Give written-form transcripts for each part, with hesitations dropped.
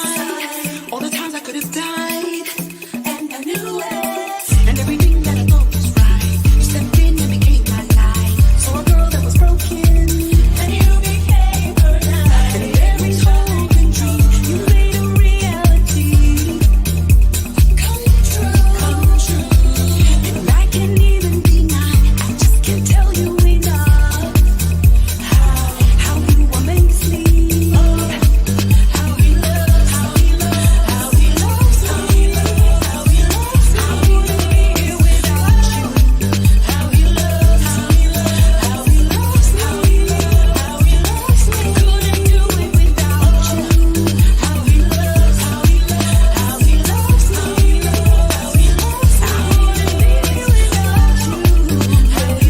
side. All the times I could have died, and I knew it. And everything that I thought was right, you stepped in and became my light. So a girl that was broken, and you became her light. And every hope and dream you made a reality. Come true. And I can't even deny, I just can't tell you enough. How you amaze me. How he loves, how he loves, how he loves, how he loves, how he loves. I wouldn't be here without you. How he loves, how he loves, how he loves, how he loves, how he loves me. Couldn't do it without you. How he loves, how he loves, how he loves, how he loves, how he loves. I wouldn't be here without you. How he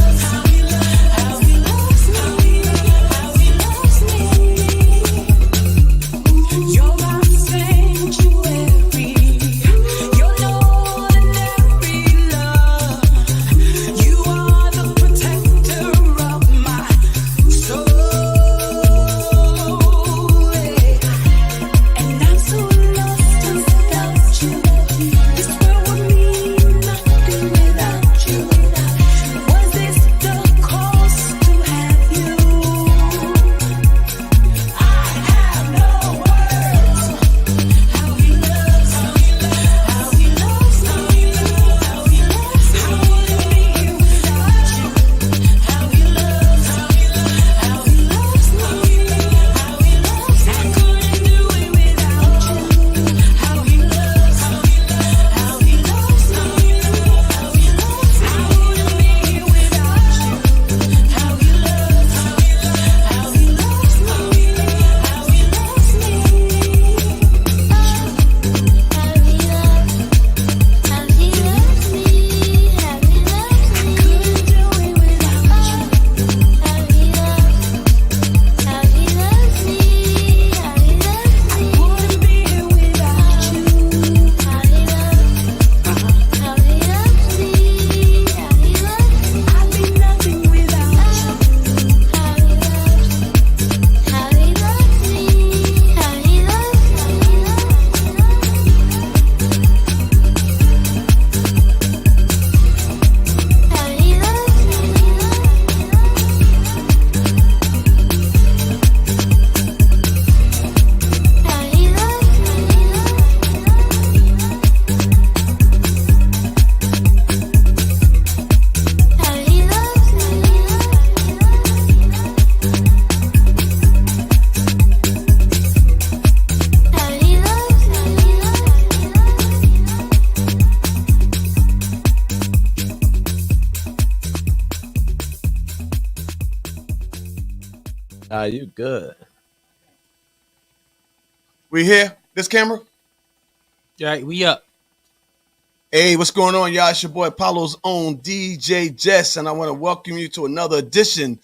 loves, how he loves, how he loves, how he loves, how he loves me. You're my sanctuary. You're Lord in every love. You are the protector of my soul. And I'm so lost without you. This world would mean nothing without you. Was this the cost to have you? I have no words. How he loves, how he loves, how he loves, how he loves, how he loves. I wouldn't be here without you. How he loves, how he loves, how he loves, how he loves, how he loves. I couldn't do it without you. How he loves, how he loves, how he loves, how he loves, how he loves. I wouldn't be here without you. How he loves, how he loves, how he loves, how he loves, how he loves me. Wouldn't be here without you. I'd be nothing without you. Nah, you good. We here? This camera? Yeah, we up. Hey, what's going on, y'all? It's your boy Apollo's own DJ Jess, and I want to welcome you to another edition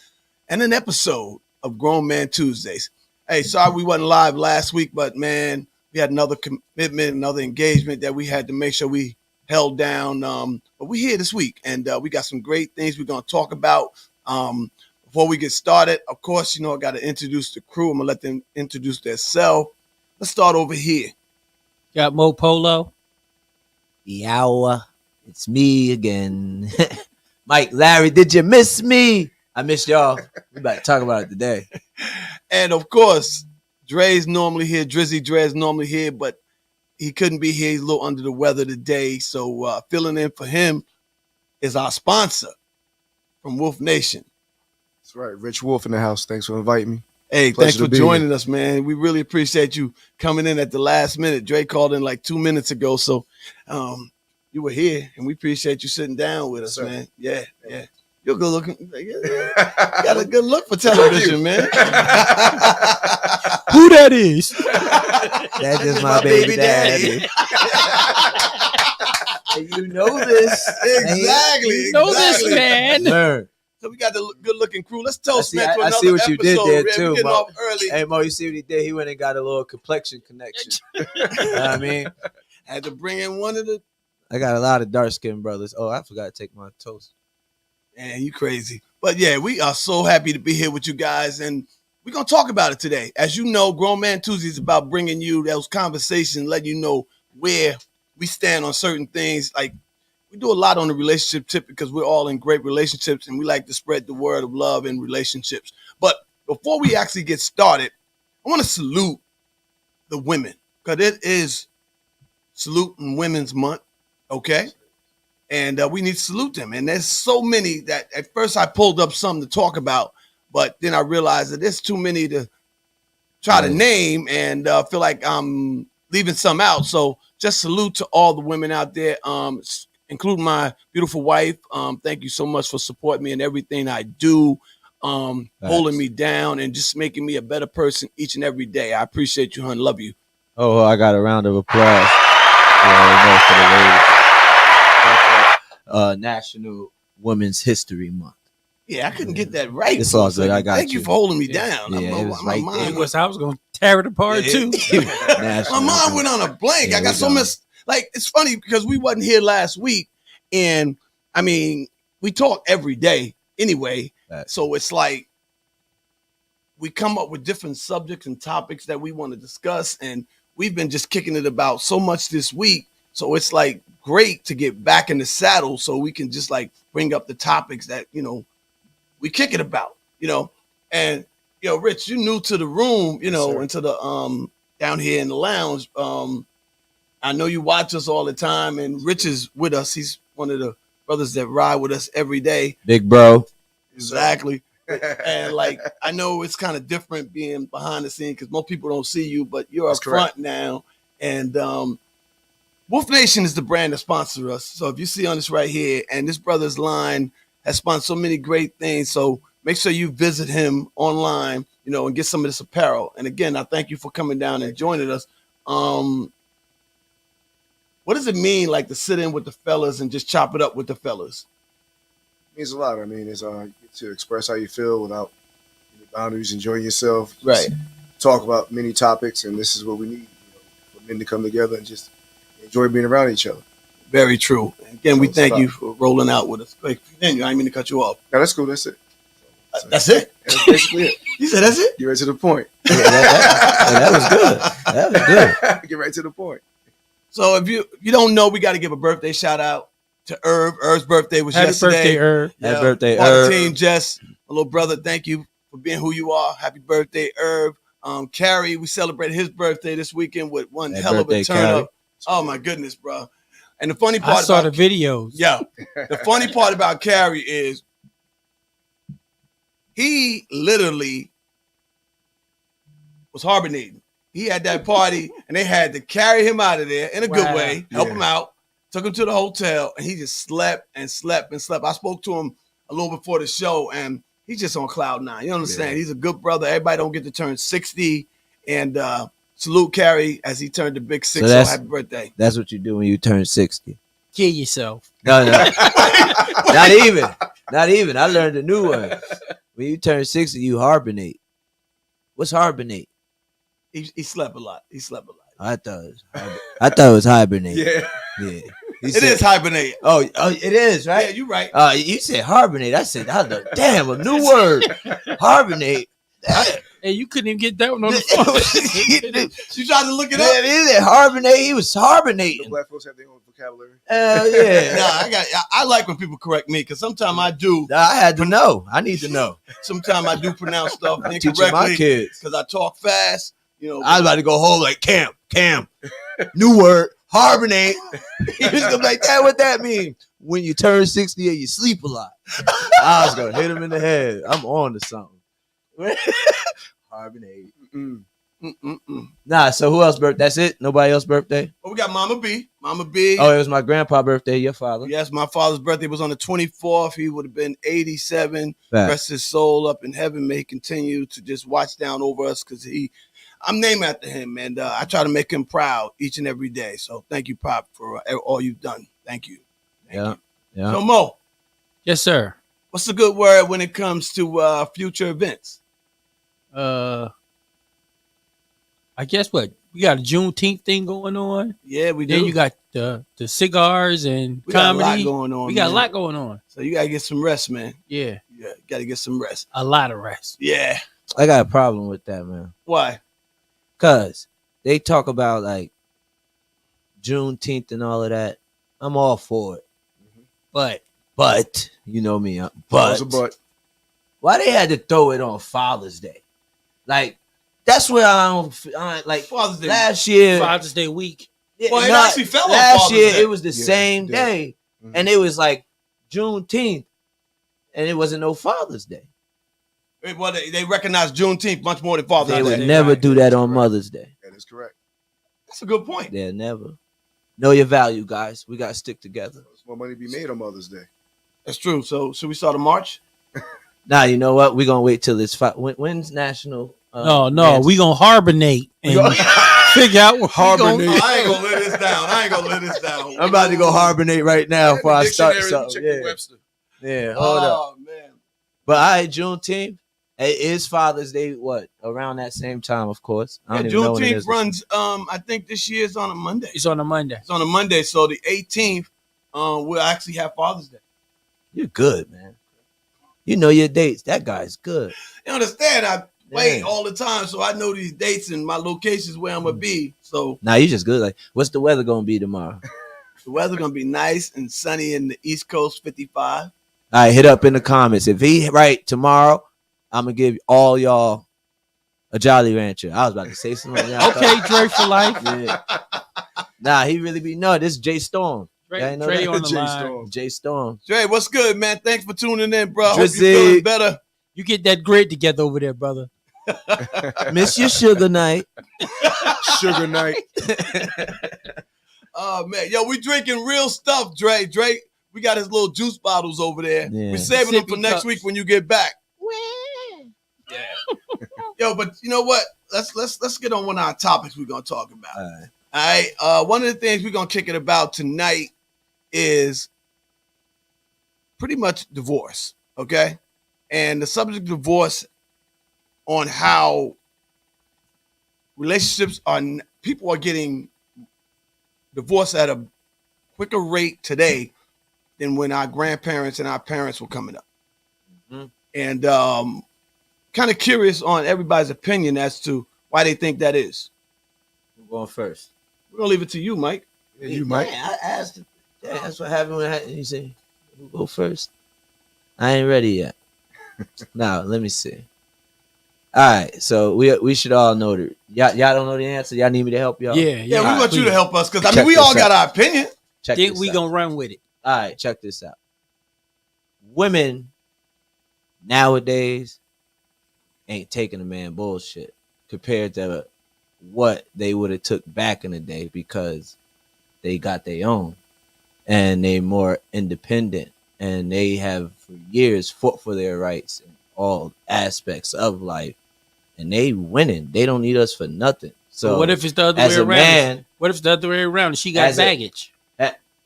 and an episode of Grown Man Tuesdays. Hey, sorry we wasn't live last week, but man, we had another commitment, another engagement that we had to make sure we held down. But we here this week, and we got some great things we're going to talk about. Before we get started, of course, I got to introduce the crew. I'm going to let them introduce themselves. Let's start over here. Got Mo Polo. Yow, it's me again. Mike, Larry, did you miss me? I missed y'all. We about to talk about it today. And of course, Dre's normally here. Drizzy Dre's normally here, but he couldn't be here. He's a little under the weather today. So filling in for him is our sponsor from Wolf Nation. That's right. Rich Wolf in the house. Thanks for inviting me. Hey, Pleasure thanks for to be joining us, man. We really appreciate you coming in at the last minute. Dre called in like 2 minutes ago, so you were here, and we appreciate you sitting down with us, Sir. man. Yeah. You're good looking. You got a good look for television, man. Who that is? That's just my baby daddy. You know this. Exactly. You know this, man. Learn. So we got the good looking crew. Let's toast, I man, to see another what you did episode, there, man. too, We're getting Mo. off early. Hey, Mo, you see what he did? He went and got a little complexion connection. You know what I mean? Had to bring in one of the. I got a lot of dark-skinned brothers. Oh, I forgot to take my toast. Man, you crazy. But yeah, we are so happy to be here with you guys. And we're going to talk about it today. As you know, Grown Man Tuesday is about bringing you those conversations, letting you know where we stand on certain things. Like, we do a lot on the relationship tip because we're all in great relationships and we like to spread the word of love in relationships. But before we actually get started, I want to salute the women because it is Saluting Women's Month, okay? And we need to salute them. And there's so many that at first I pulled up some to talk about, but then I realized that there's too many to try to name and feel like I'm leaving some out. So just salute to all the women out there, including my beautiful wife. Thank you so much for supporting me in everything I do, holding me down and just making me a better person each and every day. I appreciate you, hon. Love you. Oh, I got a round of applause. Yeah, for the ladies. National Women's History Month. Yeah, I couldn't get that right. It's all good. I got Thank you for holding me down. Yeah, it was right there. It was, I was going to tear it apart too. My mind went on a blank. Yeah, I got so much. Like, it's funny because we wasn't here last week, and I mean, we talk every day anyway. So it's like we come up with different subjects and topics that we want to discuss, and we've been just kicking it about so much this week. So it's like great to get back in the saddle so we can just like bring up the topics that, you know, we kick it about, you know. And, you know, Rich, you new to the room, you know, into the down here in the lounge. I know you watch us all the time, and Rich is with us. He's one of the brothers that ride with us every day. Big bro. Exactly. And like, I know it's kind of different being behind the scene because most people don't see you, but you're up front now. And Wolf Nation is the brand that sponsors us. So if you see on this right here, and this brother's line has sponsored so many great things. So make sure you visit him online, you know, and get some of this apparel. And again, I thank you for coming down and joining us. What does it mean, like, to sit in with the fellas and just chop it up with the fellas? It means a lot. I mean, it's you get to express how you feel without any boundaries, enjoying yourself. Right. Talk about many topics, and this is what we need, you know, for men to come together and just enjoy being around each other. Very true. Again, we thank you for rolling out with us. Continue. I didn't mean to cut you off. No, that's cool. That's it. That's it? That's basically it. You said that's it? Get right to the point. That was good. That was good. Get right to the point. So if you don't know, we got to give a birthday shout out to Irv. Irv's birthday was Happy yesterday. birthday, Irv. Happy birthday, Part of Irv. Team Jess, my little brother, thank you for being who you are. Happy birthday, Irv. Carrie, we celebrated his birthday this weekend with one Happy hell of a birthday, turn Carrie. up. Oh my goodness, bro. And the funny I part saw about the videos. yeah, the funny part about Carrie is he literally was hibernating. He had that party and they had to carry him out of there in a good way, help him out, took him to the hotel, and he just slept and slept and slept. I spoke to him a little before the show, and he's just on cloud nine. You understand? Yeah. He's a good brother. Everybody don't get to turn 60. And salute Carrie as he turned the big 6. So happy birthday. That's what you do when you turn 60. Kill yourself. No. Not even. Not even. I learned a new one. When you turn 60, you hibernate. What's hibernate? He slept a lot. He slept a lot. I thought it was hibernate. Yeah. It is hibernate. Oh, it is, right? Yeah, you're right. You said hibernate. I said, damn, a new word. Hibernate. Hey, you couldn't even get that one on the phone. You tried to look it up. Yeah, he said hibernate. He was hibernating. The black folks have their own vocabulary. Yeah. I like when people correct me because sometimes I do. I had to know. I need to know. Sometimes I do pronounce stuff Teaching incorrectly my kids because I talk fast. You know, I was about to go home like Cam. New word, hibernate. He was gonna be like, "Dad, what that mean?" When you turn 60 and you sleep a lot. I was gonna hit him in the head. I'm on to something. Hibernate. Nah. So who else birthday? That's it. Nobody else birthday. Well, we got Mama B. Mama B. Oh, it was my grandpa's birthday. Your father. Yes, my father's birthday was on the 24th. He would have been 87. Fact. Rest his soul up in heaven. May he continue to just watch down over us because I'm named after him, and I try to make him proud each and every day. So thank you, Pop, for all you've done. Thank you. Thank you. So Mo, Yes, sir. what's a good word when it comes to future events? I guess what? We got a Juneteenth thing going on. Yeah, we do. Then you got the cigars and we got comedy. a lot going on. We got man. a lot going on. So you gotta get some rest, man. Yeah. Yeah, you gotta get some rest. A lot of rest. Yeah. I got a problem with that, man. Why? Cause they talk about like Juneteenth and all of that. I'm all for it. But you know me, But why they had to throw it on Father's Day? Like that's where I like Father's Day. last year. Father's Day week. Yeah, Well, it not- actually fell on last Father's year. Day. It was the Yeah, same it did. day, Mhm. and it was like Juneteenth, and it wasn't no Father's Day. Well, they recognize Juneteenth much more than Father's They Day. would never do that on Correct. Mother's Day. that is correct. That's a good point. They'll never. Know your value, guys. We gotta stick together. There's more money to be made on Mother's Day. That's true. So should we start a march? Nah, you know what? We're gonna wait till it's when's national? No, Mans- we gonna hibernate and figure out what Hibernate. I ain't gonna let this down. I ain't gonna let this down. I'm about to go hibernate right now before I start Dictionary, something. check the Yeah, Webster. yeah. Hold up. Oh man. But I Juneteenth. It is Father's Day. What around that same time? Of course. I Yeah, don't even know when it Juneteenth is. runs. I think this year is on a Monday. It's on a Monday. It's on a Monday, so the 18th, we'll actually have Father's Day. You're good, man. You know your dates. That guy's good. You understand? I wait Yeah. all the time, so I know these dates and my locations where I'm gonna be. So Nah, you just good. Like, what's the weather gonna be tomorrow? the weather gonna be nice and sunny in the East Coast, 55. All right, hit up in the comments. If he right tomorrow, I'm gonna give all y'all a Jolly Rancher. I was about to say something. Okay, Dre for life. Yeah. Nah, he really be no. This is Jay Storm. Dre, Yeah, I know Dre that. on the Jay line. Storm. Jay Storm. Dre, what's good, man? Thanks for tuning in, bro. Hope Drizzy. you're feeling better. You get that grid together over there, brother. Miss your sugar night. Sugar night. Oh man, yo, we drinking real stuff, Dre. Dre, we got his little juice bottles over there. Yeah. We're saving them for Sippy next cups. week when you get back. Yeah. Yo, but you know what? Let's get on one of our topics we're gonna talk about. All right. All right. One of the things we're gonna kick it about tonight is pretty much divorce. Okay. And the subject of divorce on how relationships are people are getting divorced at a quicker rate today than when our grandparents and our parents were coming up. Mhm. And kind of curious on everybody's opinion as to why they think that is. Who's going first? We're gonna leave it to you, Mike. Yeah, you might. Man, I asked. Yeah, that's what happened when you say, "Who go first?" I ain't ready yet. Now let me see. All right, so we should all know that y'all don't know the answer. Y'all need me to help y'all. Yeah, Yeah, we Alright, want you to help us because I Check mean we this all got out. our opinion. Check Think this we out. gonna run with it. All right, check this out. Women nowadays ain't taking a man bullshit compared to what they would have took back in the day because they got their own and they more independent and they have for years fought for their rights in all aspects of life and they winning. They don't need us for nothing. So But what if it's the other as way a around? man, What if it's the other way around? And she got As a- baggage.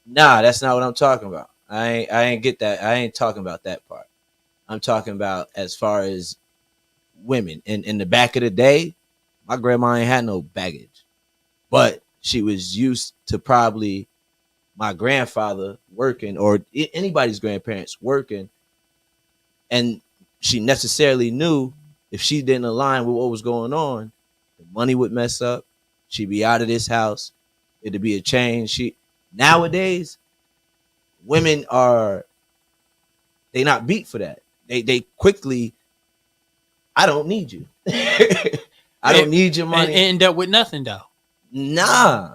nah, that's not what I'm talking about. I ain't get that. I ain't talking about that part. I'm talking about as far as women. In the back of the day, my grandma ain't had no baggage, but she was used to probably my grandfather working or anybody's grandparents working, and she necessarily knew if she didn't align with what was going on, the money would mess up. She'd be out of this house. It'd be a change. Nowadays, women they not beat for that. They quickly, I don't need you. I don't need your And money. end up with nothing though. Nah.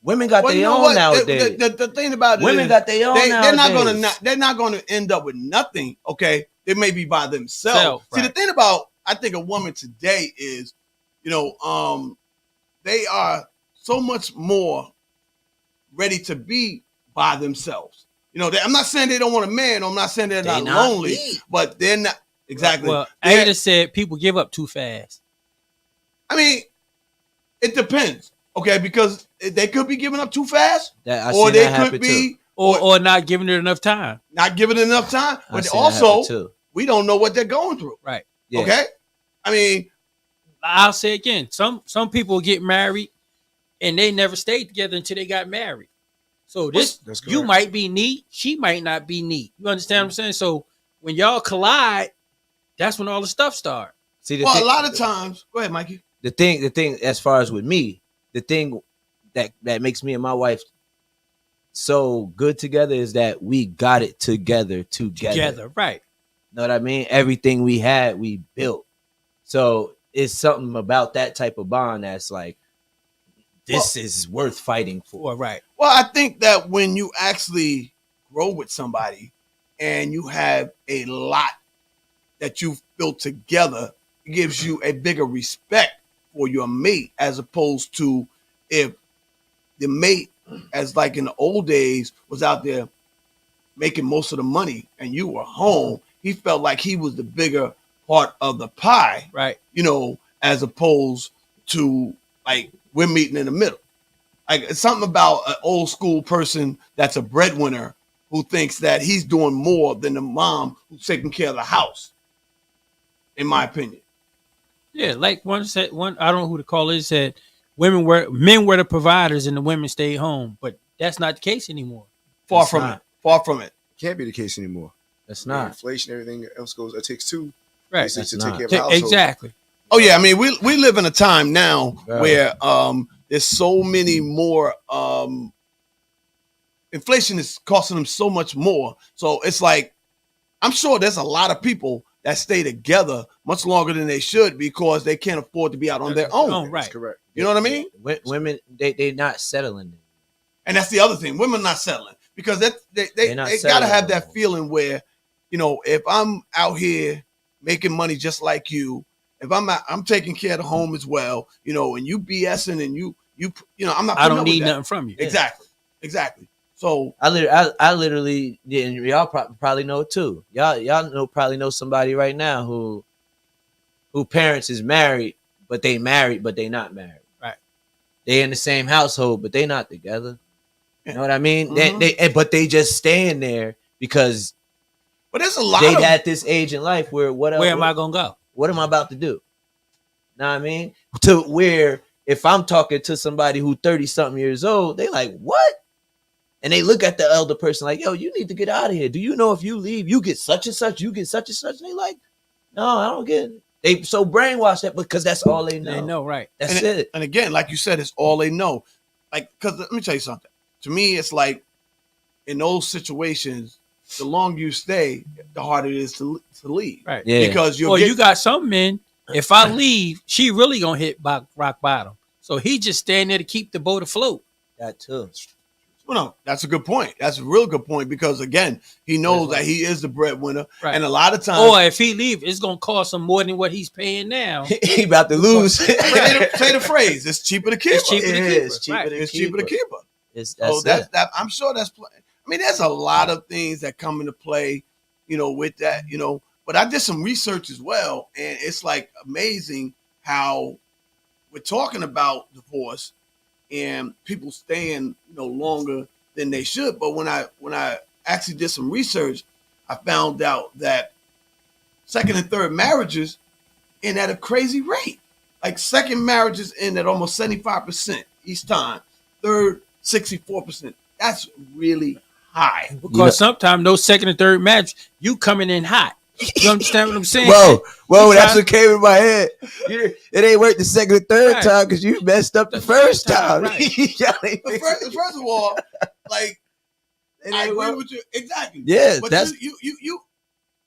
Women got Well, you their know own what? nowadays. The thing about it Women is got their own nowadays. they're not gonna end up with nothing. Okay, they may be by themselves. Self, See, the right. thing about I think a woman today is, they are so much more ready to be by themselves. I'm not saying they don't want a man. I'm not saying they're They not not lonely, beat. but they're not exactly. Well, They're- Ada said people give up too fast. I mean, it depends. Okay, because they could be giving up too fast, I or seen they that could happen be too. Or not giving it enough time. not giving it enough time. I But seen that happen also, too. we don't know what they're going through. Right. Yeah. Okay, I mean, I'll say again, some people get married and they never stayed together until they got married. So That's you correct. might be neat, she might not be neat. You understand what I'm saying? So when y'all collide, that's when all the stuff starts. See, the Well, thing, a lot of times, go ahead, Mikey. the thing, as far as with me, the thing that makes me and my wife so good together is that we got it together. Together, right? Know what I mean? Everything we had, we built. So it's something about that type of bond that's like, this is worth fighting for. Well, right. Well, I think that when you actually grow with somebody and you have a lot that you've built together, it gives you a bigger respect for your mate as opposed to if the mate, as like in the old days, was out there making most of the money and you were home, he felt like he was the bigger part of the pie, Right. you know, as opposed to like we're meeting in the middle. Like it's something about an old school person that's a breadwinner who thinks that he's doing more than the mom who's taking care of the house, in my opinion. Yeah, like one said, I don't know who the caller is, said men were the providers and the women stayed home, but that's not the case anymore. Far It's from not. it. Far from it. Can't be the case anymore. That's You know, not. inflation, everything else goes. It takes two. Right. basically, That's to not. take care of a household. Exactly. Oh yeah, I mean we live in a time now Right. where there's so many more inflation is costing them so much more. So it's like I'm sure there's a lot of people that stay together much longer than they should because they can't afford to be out on their own. Oh, That's right. correct. You know what I mean? Women, they not settling. And that's the other thing. Women not settling because they They're not gotta settling have no that more. feeling where, you know, if I'm out here making money just like you, if I'm taking care of the home as well, you know, and you BSing and you know, I'm not. I putting don't up with need that. nothing from you. Exactly. So I literally, yeah, and y'all probably know it too. Y'all probably know somebody right now who parents is married, but they not married. Right. They in the same household, but they not together. You know what I mean? Mhm. But they just staying there because but there's a lot they of at this age in life where Where am I gonna go? what am I about to do? Know what I mean? To where if I'm talking to somebody who 30 something years old, they like, what? And they look at the elder person like, yo, you need to get out of here. Do you know if you leave, you get such and such, you get such and such? And they like, no, I don't get it. They so brainwashed that because that's all they know. They know, right? That's and it. And again, like you said, it's all they know. Like, because let me tell you something. To me, it's like in those situations, the longer you stay, the harder it is to leave. Right. Yeah. Because Well, you got some men. If I leave, she really gonna hit rock bottom. So he just stand there to keep the boat afloat. That too. Well, no, that's a good point. That's a real good point because again, he knows that he is the breadwinner, Right. and a lot of times, Or if he leave, it's gonna cost him more than what he's paying now. He about to lose. say the phrase, it's cheaper to keep. It's cheaper to It keep is her. cheaper Right. to It's keep cheaper to her. keep her. That's So it. that I'm sure that's. I mean, there's a lot of things that come into play, you know, with that, you know. But I did some research as well, and it's like amazing how we're talking about divorce and people staying, you know, longer than they should. But when I actually did some research, I found out that second and third marriages end at a crazy rate. Like second marriages end at almost 75% each time. Third, 64%. That's really high. Because sometimes those second and third match, you coming in hot. You understand what I'm saying? Whoa, You that's try- what came in my head. It ain't worked the second or third Right. time because you messed up the The first first time, time. right. Y'all ain't But fixing it. first of all, like It I ain't agree work. with you exactly. Yeah, But that's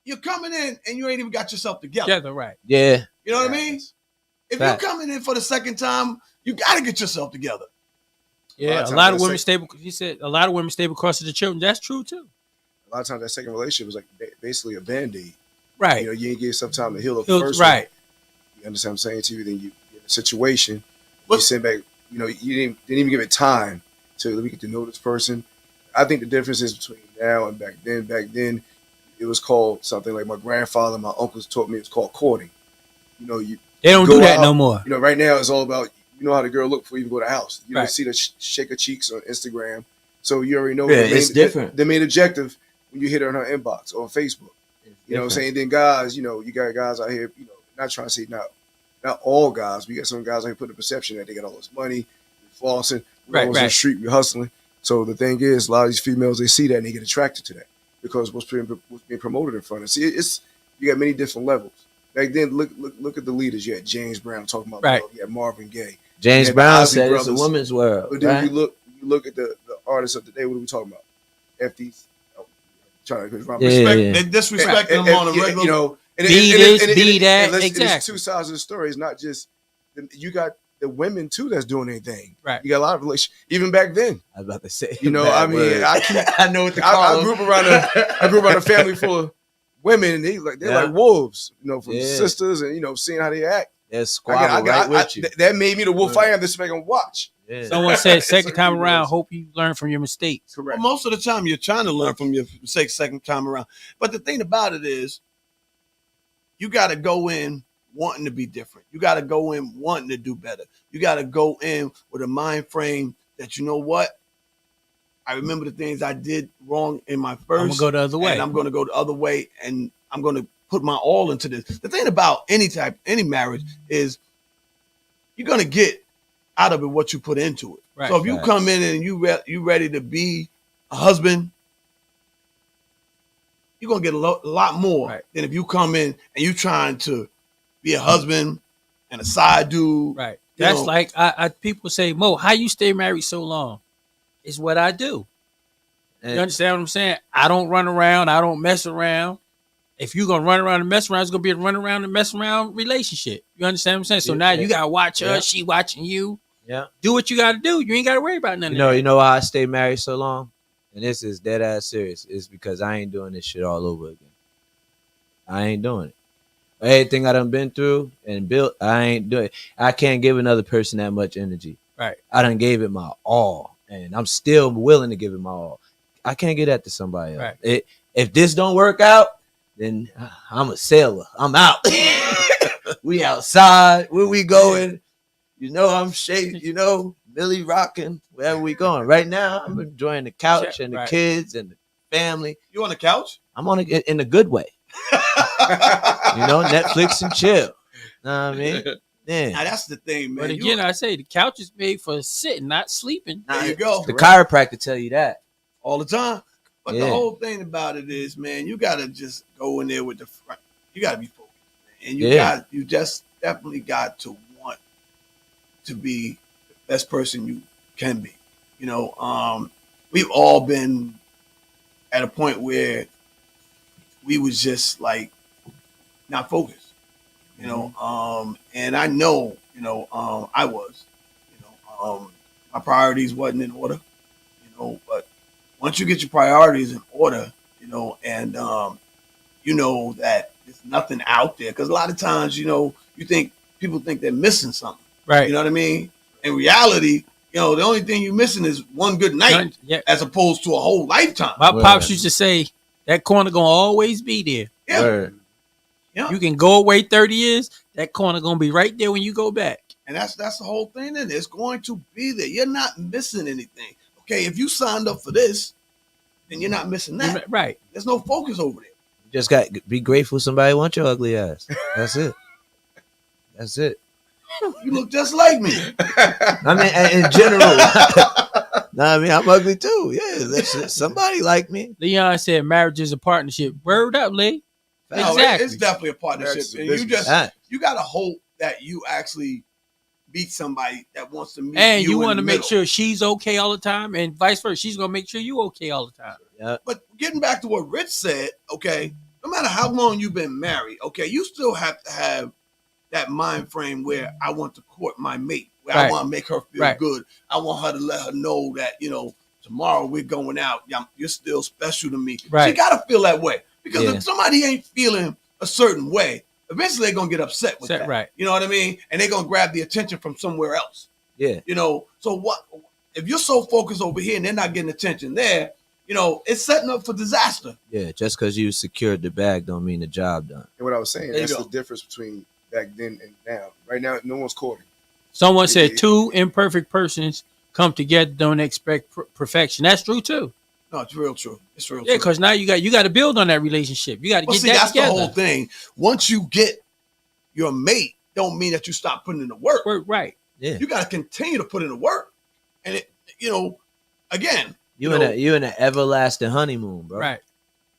you're coming in and you ain't even got yourself together. Together, right? yeah. You know what I mean? If Fact. you're coming in for the second time, you got to get yourself together. Yeah, of a lot times of I women say- stay. He said a lot of women stay because of the children. That's true too. A lot of times that second relationship was like basically a band-aid. Right. You know, you ain't give yourself time to heal up Heal- first. right. You understand what I'm saying to you? Then you get in a situation, But- you sit back, you know, you didn't even give it time to let me get to know this person. I think the difference is between now and back then. Back then, it was called something like my grandfather, my uncles taught me it's called courting. You know, They don't Go do that out. no more. you know, right now it's all about you know how the girl look before you even go to the house. You don't Right. see the shake her cheeks on Instagram, so you already know. Yeah, the it's different. The main objective when you hit her on her inbox or on Facebook. You know what I'm saying? Then guys, you know, you got guys out here, you know, not trying to say not all guys. We got some guys out here put the perception that they got all this money, we flossing, we're Right, always on the right. street, we're hustling. So the thing is, a lot of these females they see that and they get attracted to that because what's being promoted in front of us. See, it's you got many different levels. Back then, look at the leaders. You had James Brown talking about Right. love. You had Marvin Gaye. James Yeah, the Brown Ozzy said it's a brothers. woman's world. But then Right? you look at the artists of today. What are we talking about? FDs. Oh, trying to Yeah, Respect, yeah. They disrespecting them on a regular. You know, Be this, be that, and it's exactly. two sides of the story. It's not just you got the women too that's doing anything. Right. You got a lot of relations. Even back then, I was about to say. you know. bad I mean, word. I know what to call I them. grew up around a family full of women, and they're Yeah. like wolves. You know, from Yeah. sisters, and seeing how they act. They're squabble right with you. That made me the wolf Yeah. I am. This make them watch. Yeah. Someone said second So time he around, was- hope you learn from your mistakes. Well, Correct. most of the time, you're trying to learn from your mistakes second time around. But the thing about it is, you got to go in wanting to be different. You got to go in wanting to do better. You got to go in with a mind frame that, you know what? I remember the things I did wrong in my first. I'm gonna go the other way. And I'm going to go the other way, and I'm going to put my all into this. The thing about any marriage is you're going to get out of it what you put into it. Right. So if you Facts. come in and you ready to be a husband, you're going to get a lot more Right. than if you come in and you trying to be a husband and a side dude. Right. You That's know- like I people say, Mo, how you stay married so long? It's what I do. You And- understand what I'm saying? I don't run around. I don't mess around. If you're gonna run around and mess around, it's gonna be a run around and mess around relationship. You understand what I'm saying? So Yeah, now yeah. you gotta watch her. Yeah. She watching you. Yeah. Do what you gotta do. You ain't gotta worry about nothing. You know why I stay married so long? And this is dead ass serious. It's because I ain't doing this shit all over again. I ain't doing it. Everything I done been through and built, I ain't doing it. I can't give another person that much energy. Right. I done gave it my all. And I'm still willing to give it my all. I can't get that to somebody else. Right. If this don't work out, then I'm a sailor. I'm out. We outside. Where we going? I'm shaking, Billy rocking, wherever we going. Right now, I'm enjoying the couch and the Right. kids and the family. You on the couch? I'm on it in a good way. Netflix and chill. Know what I mean? Now Yeah. that's the thing, man. But again, I say the couch is made for sitting, not sleeping. there you go. The chiropractor tell you that. All the time. But the Yeah. whole thing about it is, man, you gotta just go in there with the front. You gotta be focused, man. And you just definitely got to want to be the best person you can be. We've all been at a point where we was just like not focused. And I know, I was, my priorities wasn't in order, but once you get your priorities in order, and you know that there's nothing out there, because a lot of times, people think they're missing something. Right. You know what I mean? In reality, the only thing you're missing is one good night, Yeah. as opposed to a whole lifetime. My Word. pops used to say that corner gonna always be there. Yeah. Word. Yeah. You can go away 30 years, that corner gonna be right there when you go back. And that's the whole thing. And it's going to be there. You're not missing anything. Okay, if you signed up for this, then you're not missing that. Right. There's no focus over there. You just got to be grateful somebody wants your ugly ass. That's it. That's it. You look just like me. I mean, in general. I'm ugly too. Yeah, that's it. Somebody like me. Leon said marriage is a partnership. Word up, Lee. No, Exactly. it's definitely a partnership. That's And business. you got to hope that you actually meet somebody that wants to meet And you in want the to make middle. sure she's okay all the time, and vice versa. She's gonna make sure you okay all the time. But getting back to what Rich said, okay, no matter how long you've been married, okay, you still have to have that mind frame where I want to court my mate, where I Right. want to make her feel Right. good. I want her to let her know that, tomorrow we're going out. You're still special to me. Right. She got to feel that way. Because Yeah. if somebody ain't feeling a certain way, eventually they're going to get upset with that. Right. You know what I mean? And they're going to grab the attention from somewhere else. Yeah. So what if you're so focused over here and they're not getting attention there, it's setting up for disaster. Yeah. Just because you secured the bag don't mean the job done. And what I was saying, There you that's go. the difference between back then and now. Right now, no one's courting. Someone said two imperfect persons come together, don't expect perfection. That's true too. No, it's real true. It's real Yeah, true. because now you got to build on that relationship. You got to Well, get see, that that's together. the whole thing. Once you get your mate, don't mean that you stop putting in the work. Work right. Yeah. You got to continue to put in the work. And again, You in an everlasting honeymoon, bro. Right.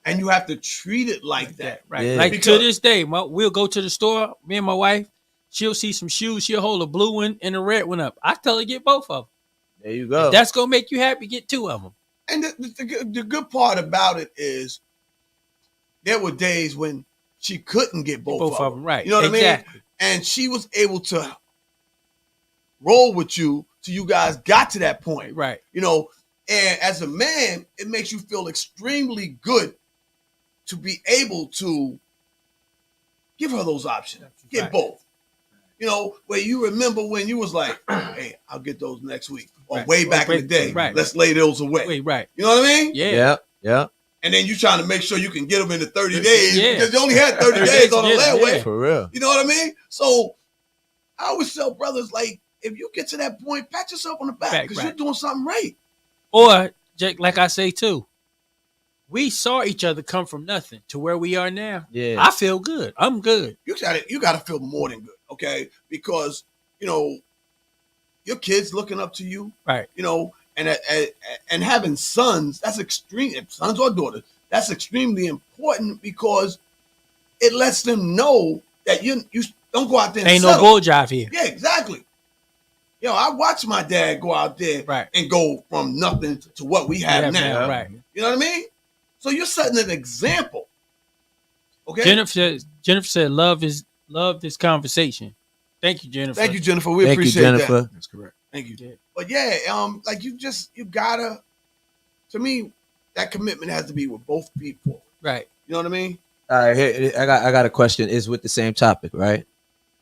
and you have to treat it like that. Right. Yeah. Like Because- to this day, we'll go to the store, me and my wife, she'll see some shoes, she'll hold a blue one and a red one up. I tell her get both of them. There you go. If that's gonna make you happy, get two of them. And the good part about it is there were days when she couldn't get both, Both of them, right. You know what I mean? Exactly. And she was able to roll with you till you guys got to that point. Right. You know, and as a man, it makes you feel extremely good to be able to give her those options. Get Right. both. You know, where you remember when you was like, hey, I'll get those next week. Or Right. way back in the day. Right. Let's lay those away. Wait, right. You know what I mean? Yeah. Yeah. Yeah. And then you trying to make sure you can get them in the 30 days Yeah. because you only had 30 days on the Yeah, layaway. yeah. For real. You know what I mean? So I always tell brothers, like, if you get to that point, pat yourself on the back Back, because right. you're doing something right. Or Jake, like I say too, we saw each other come from nothing to where we are now. Yeah. I feel good. I'm good. You gotta feel more than good, okay? Because, you know, your kids looking up to you, Right. you know, and having sons, that's extreme, sons or daughters, that's extremely important because it lets them know that you don't go out there and Ain't no settle. bull jive here. Yeah, exactly. You know, I watched my dad go out there Right. and go from nothing to what we have Yeah, now. Right. You know what I mean? So you're setting an example. Okay. Jennifer said, love this conversation. Thank you, Jennifer. Thank you, Jennifer. We Thank you, appreciate Jennifer. that. That's correct. Thank you. Yeah. But yeah, like you gotta. To me, that commitment has to be with both people. Right. You know what I mean? All right, here, I got a question. It's with the same topic, right?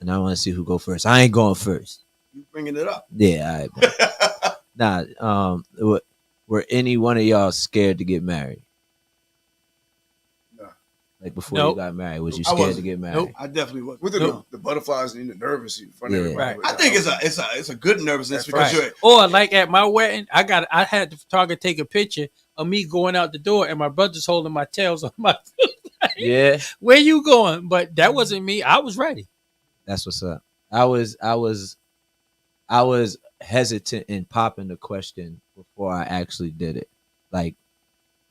And I want to see who go first. I ain't going first. You bringing it up. Yeah, all right. Nah, were any one of y'all scared to get married? No. Like before Nope. you got married, was you I scared to wasn't. get married? Nope. I definitely was. With the butterflies and the nervous in front of Yeah. everybody. Right. I think it's a good nervousness That's because Right. Or like at my wedding, I had the photographer take a picture of me going out the door and my brother's holding my tails on my Yeah, where you going? But that wasn't me. I was ready. that's what's up. I was hesitant in popping the question before I actually did it, like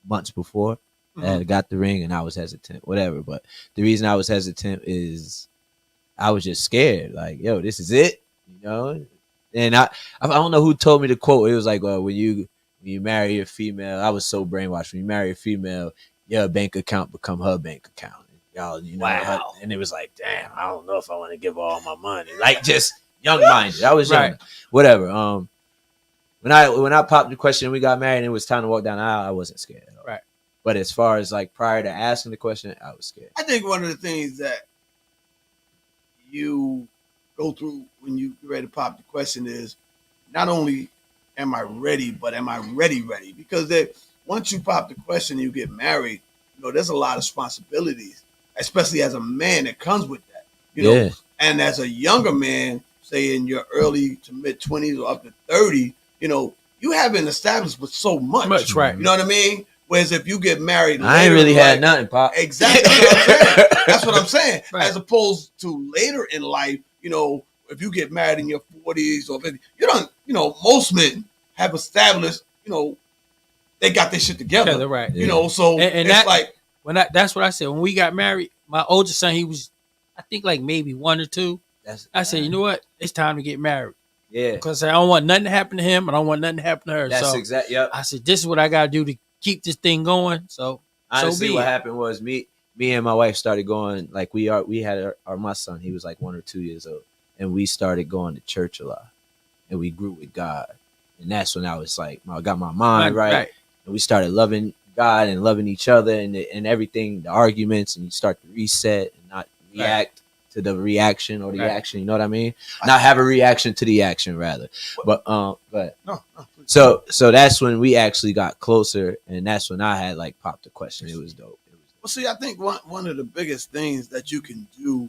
months before. I got the ring and I was hesitant, whatever. But the reason I was hesitant is I was just scared. Like, yo, this is it, you know. And I don't know who told me the quote. It was like, well, when you marry a female, I was so brainwashed. When you marry a female, your bank account become her bank account. Y'all, you know, Wow. and it was like, damn, I don't know if I want to give her all my money. Like, just young minded. I was young. Right. Whatever. When I popped the question and we got married and it was time to walk down the aisle, I wasn't scared at all. Right. But as far as like prior to asking the question, I was scared. I think one of the things that you go through when you get ready to pop the question is not only am I ready, but am I ready? Because once you pop the question and you get married, you know, there's a lot of responsibilities, especially as a man that comes with that. You know, Yeah. and as a younger man, say in your early to mid 20s or up to 30, you know, you haven't established with so much. Right. You know what I mean? Whereas if you get married, I ain't later really in had life- nothing, Pop. Exactly what I'm saying. That's what I'm saying. Right. As opposed to later in life, you know, if you get married in your 40s or 50s, you don't, you know, most men have established, you know, they got their shit together. Yeah, right. You know, so And it's that- like, That's what I said. When we got married, my oldest son, he was, I think like maybe 1 or 2. That's, I said, you know what? It's time to get married. yeah, Because I don't want nothing to happen to him and I don't want nothing to happen to her. that's so exactly. Yep. I said, this is what I gotta do to keep this thing going. So Honestly, be what it. happened was me and my wife started going like we had my son. He was like 1 or 2 years old, and we started going to church a lot, and we grew with God, and that's when I was like, I got my mind right, and we started loving God and loving each other and everything, the arguments, and you start to reset and not react to the reaction or the Right. action. You know what I mean? Not have a reaction to the action, rather. But no, please. so that's when we actually got closer, and that's when I had like popped the question. It was dope. Well, see, I think one of the biggest things that you can do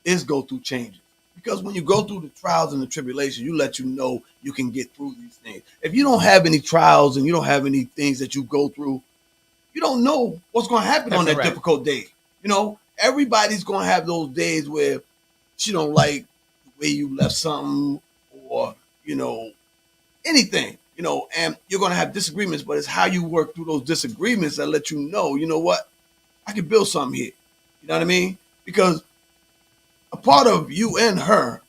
is go through changes. Because when you go through the trials and the tribulation, you let you know you can get through these things. If you don't have any trials and you don't have any things that you go through, you don't know what's going to happen on that Right. difficult day. You know, everybody's going to have those days where she don't like the way you left something or, you know, anything. you know, and you're gonna have disagreements, but it's how you work through those disagreements that let you know what, I can build something here. You know what I mean? Because a part of you and her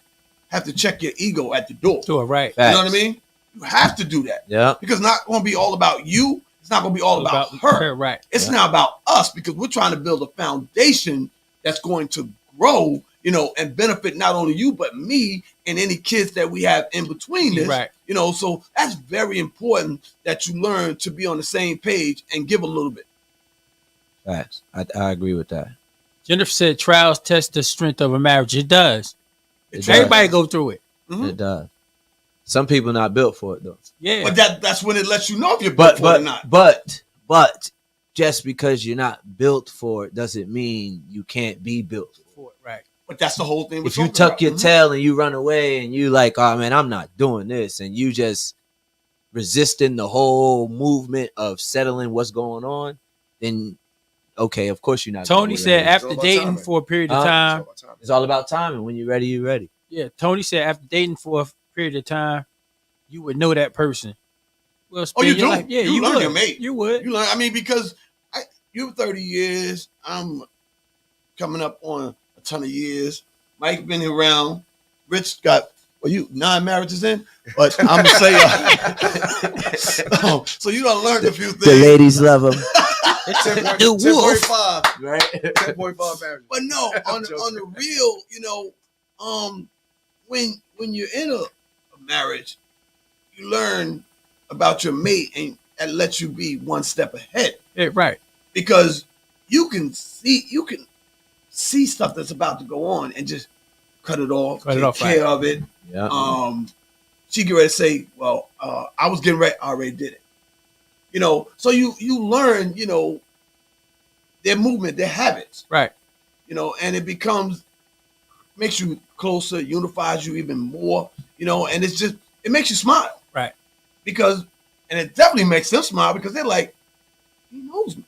have to check your ego at the door. Do it right. You know what I mean? You have to do that. Yeah. Because it's not going to be all about you. It's not going to be all about her. Right. It's now about us because we're trying to build a foundation that's going to grow, you know, and benefit not only you, but me and any kids that we have in between this. Right. You know, so that's very important that you learn to be on the same page and give a little bit. Facts. I agree with that. Jennifer said trials test the strength of a marriage. It does. It does. Everybody go through it. Mhm. It does. Some people not built for it though. Yeah. But that's when it lets you know if you're built for it or not. But just because you're not built for it doesn't mean you can't be built for it. Right. But that's the whole thing. we're If you talking tuck about. your Mhm. tail and you run away and you like, oh man, I'm not doing this, and you just resisting the whole movement of settling what's going on, then okay, of course you're not. Tony gonna said win. after all about dating timing. for a period of Huh? time. It's all about timing. When you're ready, you're ready. Yeah. Tony said after dating for a period of time, you would know that person. Well, Oh, you spend your do? life- Yeah, You you learn would. your mate. You would. You learn. I mean, because you're 30 years. I'm coming up on a ton of years. Mike been around. Rich got 9 marriages in, but I'm gonna say, so you done learned a few The things. ladies love them, The wolf. 10.5. right? 10.5 marriage. But no, on the real, you know, when you're in a marriage, you learn about your mate, and that lets you be one step ahead. Yeah, right. Because you can see stuff that's about to go on and just cut it off, Cut it take off, care of it. Yeah. She get ready to say, well, I was getting ready, I already did it. You know, so you learn, you know, their movement, their habits, Right. you know, and it makes you closer, unifies you even more, you know, and it makes you smile. Right. And it definitely makes them smile because they're like, he knows me.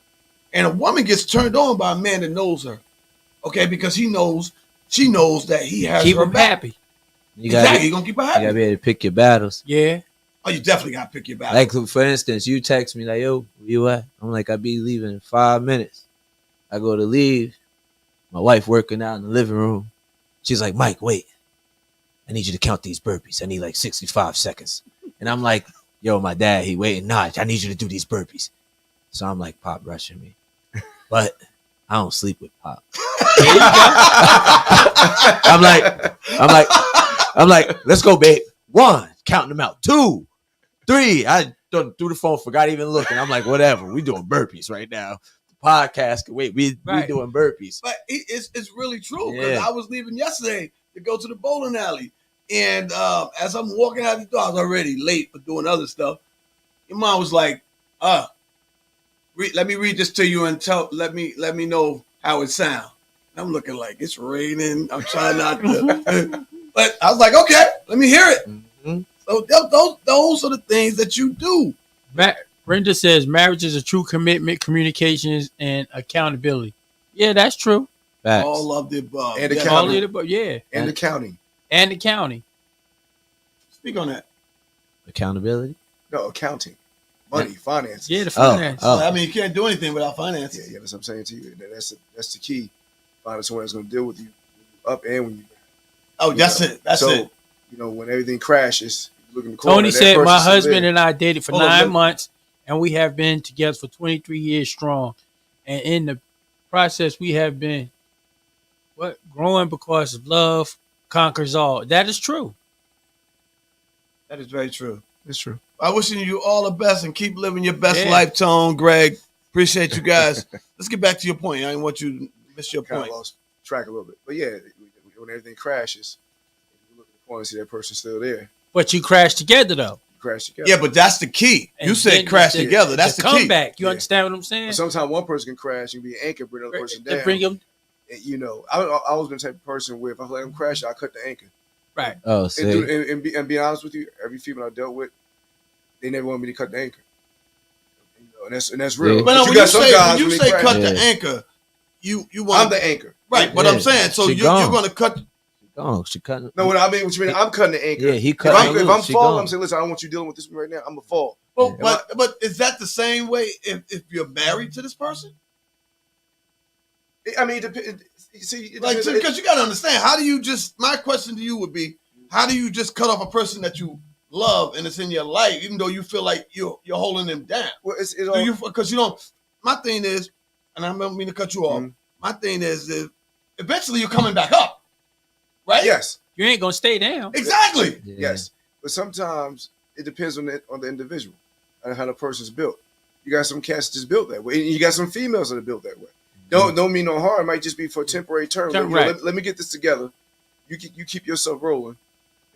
And a woman gets turned on by a man that knows her, okay, because she knows that he has Keep her them back. happy. You gotta, Exactly, you're gonna keep her you happy. gotta be able to pick your battles. Yeah. Oh, you definitely gotta pick your battle. Like for instance, you text me like, "Yo, where you at?" I'm like, "I be leaving in 5 minutes." I go to leave. My wife working out in the living room. She's like, "Mike, wait. I need you to count these burpees. I need like 65 seconds." And I'm like, "Yo, my dad, he waiting. Nah, I need you to do these burpees." So I'm like, Pop rushing me, but I don't sleep with Pop. I'm like, let's go, babe. 1, counting them out. 2, 3. I threw the phone, forgot even looking. I'm like, whatever. We doing burpees right now. The podcast can wait. We doing burpees. But it's really true because Yeah. I was leaving yesterday to go to the bowling alley, and as I'm walking out the door, I was already late for doing other stuff. Your mom was like, let me read this to you and let me know how it sounds." I'm looking like it's raining. I'm trying not to, but I was like, okay, let me hear it. Mhm. So those are the things that you do. Brenda says marriage is a true commitment, communications, and accountability. Yeah, that's true. Facts. All of the above. And Yeah. All of it, yeah, And accounting. and the county. Speak on that. Accountability. No, accounting. Money, finances. Yeah, the finance. Oh. I mean, you can't do anything without finances. Yeah, that's what I'm saying to you. That's the key. Finding someone that's going to deal with you when you up and when you down. Oh, that's it. That's so, it. you know, when everything crashes, you look in the corner. Tony that said, person's "My still husband there." and I dated for Hold on, 9 look. months, and we have been together for 23 years strong. And in the process, we have been growing because of love conquers all." That is true. That is very true. It's true. I wishing you all the best and keep living your best Yeah. life, Tone, Greg. Appreciate you guys. Let's get back to your point. I didn't want you to miss your Kind point. of lost track a little bit. But yeah, when everything crashes, you look at the corner and see that person's still there. But you crash together though. You crash together. Yeah, but that's the key. And You said then crash together. That's the key. comeback. You Yeah. understand what I'm saying? But sometimes one person can crash and be an anchor, bring another person They down. bring them And, you know, I always been the type of person where if I let them crash, I cut the anchor. right. Oh, see. And be honest with you, every female I dealt with, they never wanted me to cut the anchor. You know, and that's real. Yeah. But no, you when got you some say, guys when you when they say crash, cut the Yeah. anchor, you want I'm the anchor. right. But Yeah. I'm saying, so She you're gone. going to cut. gone. She cutting. No, what I mean, what you mean? I'm cutting the anchor. Yeah, he If cut. I'm, She falling, gone. I'm saying, listen, I don't want you dealing with this right now. I'm gonna fall. But is that the same way if you're married to this person? I mean, it depends. See, it Like, depends. because you got to understand, how do you just? My question to you would be, how do you just cut off a person that you love and it's in your life, even though you feel like you're holding them down? Well, it's Do all, you? Because you don't. My thing is, and I don't mean to cut you off. Mhm. My thing is eventually you're coming back up, right? yes, You ain't gonna stay down. Exactly. Yeah. yes. But sometimes it depends on the individual and how the person's built. You got some cats that's built that way. And you got some females that are built that way. Don't mean no harm. It might just be for a temporary term. Like, Right. let me get this together. You keep yourself rolling,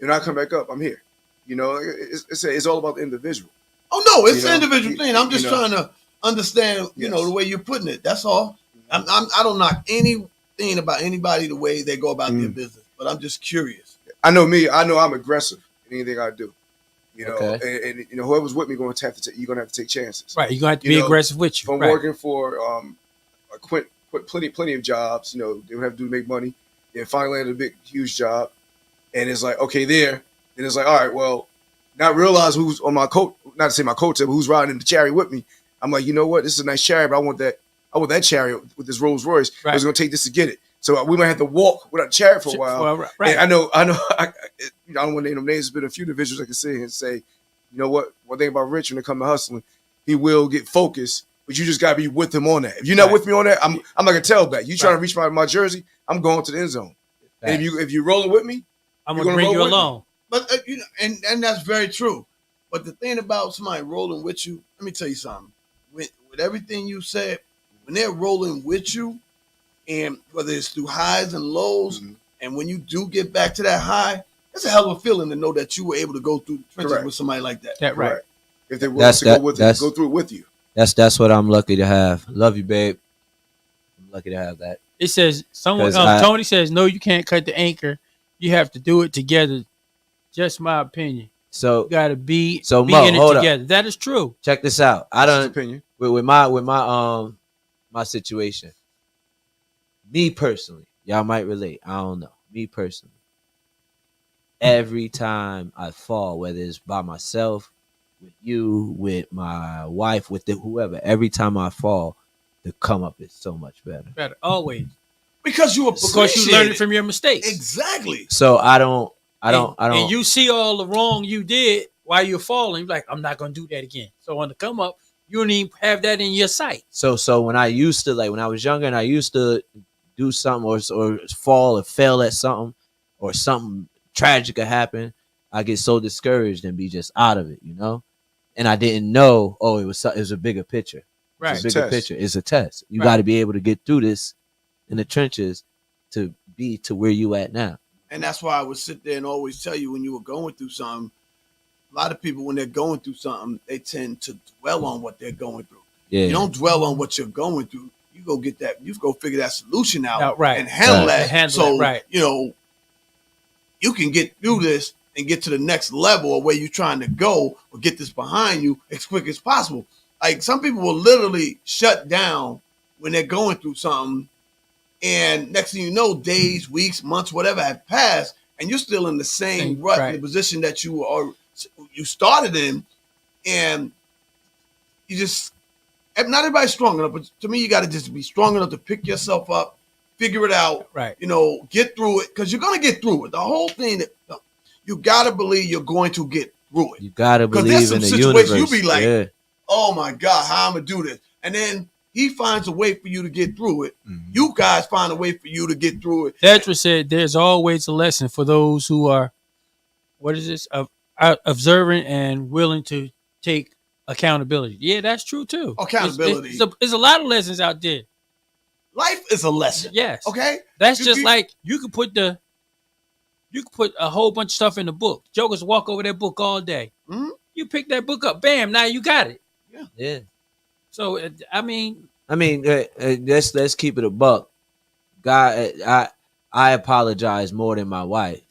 and I come back up. I'm here. You know, it's all about the individual. Oh no, it's You an know, individual thing. I'm just you know. trying to understand, Yes. the way you're putting it. That's all. I don't knock anything about anybody the way they go about their business, but I'm just curious. I know me. I know I'm aggressive in anything I do. You know, Okay. and you know whoever's with me going to have to you're going to have to take chances. Right. You're gonna have to You be know, aggressive with you. If I'm Right. working for I quit plenty of jobs, you know, they would have to do to make money. Then finally landed a big huge job, and it's like okay there, and it's like all right, well, not realize who's on my coat, not to say my coat, but who's riding in the chariot with me. I'm like, you know what, this is a nice chariot, but I want that chariot with this Rolls Royce. I Right. was gonna take this to get it, so we might have to walk without a chariot for a while. Well, right. And I know. I don't want to name them names. There's been a few individuals I can sit here and say, you know what? One thing about Rich when it comes to hustling, he will get focused, but you just gotta be with him on that. If you're not Right. with me on that, I'm not gonna tell back. You trying to reach my jersey, I'm going to the end zone. And if you rolling with me, I'm you're gonna gonna bring roll you with me. along. But and that's very true. But the thing about somebody rolling with you, let me tell you something. With everything you said, when they're rolling with you, and whether it's through highs and lows, Mhm. and when you do get back to that high, it's a hell of a feeling to know that you were able to go through the trenches Correct. with somebody like that. That right. correct. If they're willing That's- to go with that's- go through it with you. That's what I'm lucky to have. Love you, babe. I'm lucky to have that. It says someone. 'Cause Tony says no. You can't cut the anchor. You have to do it together. Just my opinion. So You gotta be So, be Mo, in it hold up. together. That is true. check this out. I That's his don't opinion. with my situation. Me personally, y'all might relate. I don't know. Me personally, every time I fall, whether it's by myself, with you, with my wife, with whoever, every time I fall, the come up is so much better. Better always Because you because you learned appreciate it from your mistakes. exactly. So I don't. And you see all the wrong you did while you're falling. You're like, I'm not gonna do that again. So on the come up, you don't even have that in your sight. So when I used to, like when I was younger and I used to do something or fall or fail at something or something tragic could happen, I get so discouraged and be just out of it, you know. And I didn't know. Oh, it was a bigger picture. Right. It's a bigger Test. picture. It's a test. You Right. got to be able to get through this in the trenches to be to where you at now. And that's why I would sit there and always tell you when you were going through something, a lot of people, when they're going through something, they tend to dwell on what they're going through. Yeah. You don't dwell on what you're going through. You go get that, you go figure that solution out Right. and handle Right. that. Handle so, that, right. You can get through this and get to the next level of where you're trying to go or get this behind you as quick as possible. Like some people will literally shut down when they're going through something. And next thing you know, days, weeks, months, whatever have passed, and you're still in the same rut, Right. the position that you started in, and you just not everybody's strong enough. But to me, you got to just be strong enough to pick yourself up, figure it out, Right. get through it, because you're gonna get through it. The whole thing that you got to believe you're going to get through it. You got to 'Cause there's believe in the some situations universe. you be like, yeah. Oh my God, how I'm gonna do this? And then he finds a way for you to get through it. Mm-hmm. You guys find a way for you to get through it. Tetra said there's always a lesson for those who are, what is this, observant and willing to take accountability. Yeah, that's true too. Accountability. There's a lot of lessons out there. Life is a lesson. Yes. Okay. That's You- just you- like you could put a whole bunch of stuff in the book. Jokers walk over that book all day. Mhm. You pick that book up, bam, now you got it. Yeah. So I mean, Let's keep it a buck. God, I apologize more than my wife.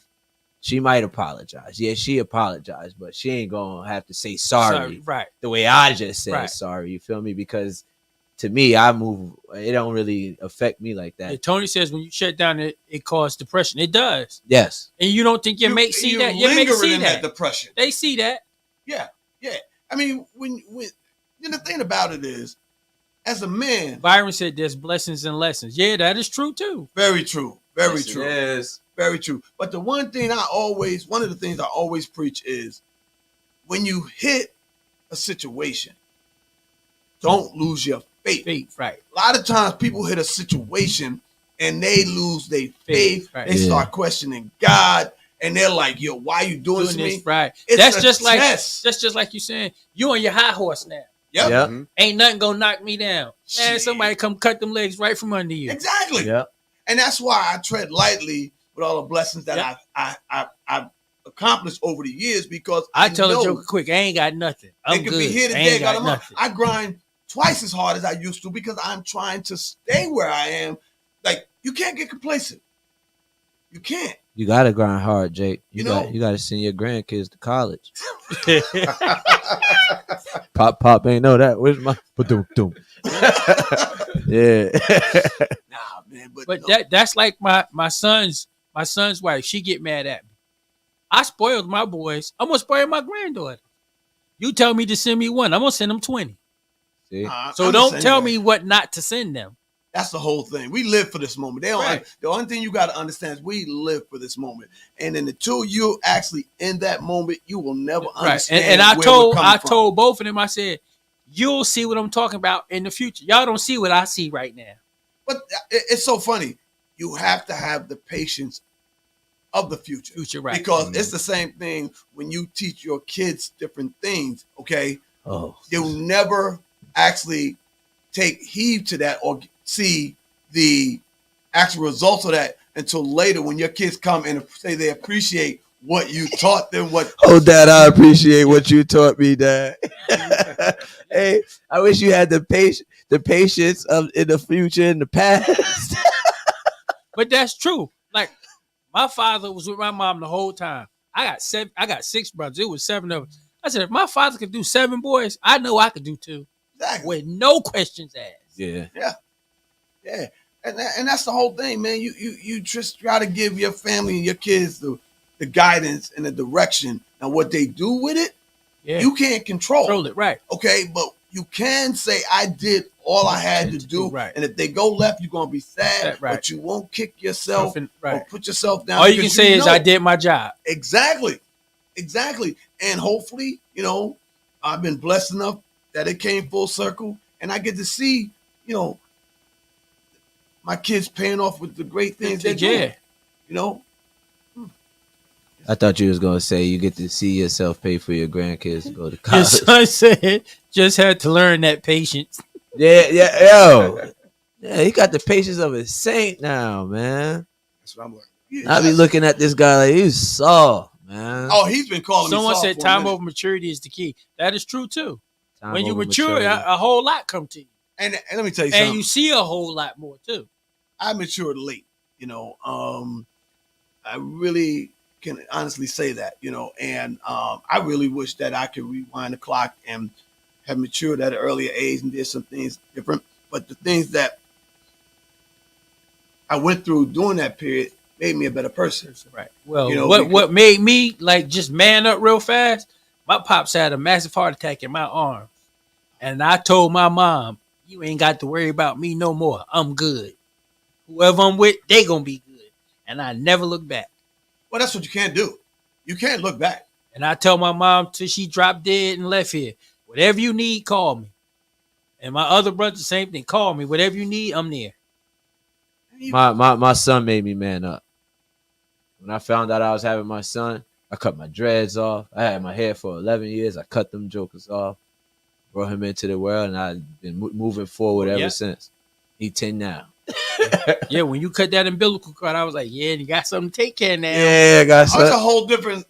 She might apologize. Yeah, she apologized, but she ain't gonna have to say sorry right? the way I just said Right. sorry. You feel me? Because to me, I move. It don't really affect me like Yeah, that. Tony says when you shut down, it causes depression. It does, Yes. and you don't think your mates see that. Your mates see in that. depression. They see that. Yeah. I mean, when the thing about it is, as a man, Byron said there's blessings and lessons. Yeah, that is true too. very true, very Yes, it true. is. Very true. But one of the things I always preach is when you hit a situation, don't lose your faith. Faith, right? A lot of times people hit a situation and they lose their faith. Right. They start questioning God and they're like, yo, why you doing this to Doing me? this, right? It's That's a just like test. that's just like you saying you on your high horse now. Yep. Yep. Mhm. Ain't nothing gonna knock me down. Man, Shit. somebody come cut them legs right from under you. Exactly. Yep. And that's why I tread lightly with all the blessings that I've accomplished over the years because I tell know a joke quick. I ain't got nothing. I'm they could good. be here I today, ain't got got them up. nothing. I grind twice as hard as I used to because I'm trying to stay where I am. Like, you can't get complacent. You can't. You gotta grind hard, Jake. You know- You gotta send your grandkids to college. Pop ain't know that. Where's my doom? Yeah. Nah, man. But no. that's like my son's wife. She get mad at me. I spoiled my boys. I'm gonna spoil my granddaughter. You tell me to send me one, I'm gonna send them 20. See? Nah, So I'm the don't same tell way. me what not to send them. That's the whole thing. We live for this moment. They don't. Right. The only thing you got to understand is we live for this moment. And then until you actually in that moment, you will never Right. understand. And I where we're told coming from. told both of them, I said, you'll see what I'm talking about in the future. Y'all don't see what I see right now. But it's so funny. You have to have the patience of the future. Future, right. Because it's the same thing when you teach your kids different things, okay? Oh. You'll never actually take heed to that or see the actual results of that until later when your kids come and say they appreciate what you taught them. Oh, Dad, I appreciate what you taught me, Dad. Hey, I wish you had the patience of in the future, in the past. But that's true. Like my father was with my mom the whole time. I got 6 brothers. It was 7 of us. I said, if my father could do 7 boys, I know I could do 2 Exactly. with no questions asked. Yeah. Yeah. And that's the whole thing, man. You just try to give your family and your kids the guidance and the direction. Now, what they do with it, Yeah, you can't control. control it, right? Okay, but you can say I did all I had to do, Right. and if they go left, you're gonna be sad, Right. but you won't kick yourself Nothing- or right. put yourself down. All you can because say is know. I did my job. Exactly, and hopefully, I've been blessed enough that it came full circle, and I get to see, my kids paying off with the great things they're doing. Yeah. I thought you was gonna say you get to see yourself pay for your grandkids to go to His college. son said, just had to learn that patience. Yeah, yo. Yeah, he got the patience of a saint now, man. That's what I'm learning. Yeah, I be that's- looking at this guy like he's soft, man. Oh, he's been calling me. Someone soft said for a time minute. over maturity is the key. That is true too. Time When you over mature, maturity. a whole lot come to you. And let me tell you And something. you see a whole lot more too. I matured late, I really can honestly say that, and I really wish that I could rewind the clock and have matured at an earlier age and did some things different. But the things that I went through during that period made me a better person. Right. Well, because- what made me like just man up real fast? My pops had a massive heart attack in my arm, and I told my mom, "You ain't got to worry about me no more. I'm good. Whoever I'm with, they gonna be good." And I never looked back. Well, that's what you can't do. You can't look back. And I tell my mom till she dropped dead and left here, whatever you need, call me. And my other brother, the same thing. Call me. Whatever you need, I'm there. My son made me man up. When I found out I was having my son, I cut my dreads off. I had my hair for 11 years. I cut them jokers off, brought him into the world, and I've been moving forward ever Yeah. since. He 10 now. Yeah, when you cut that umbilical cord, I was like, yeah, you got something to take care of now. Yeah, I got It's a son. whole different.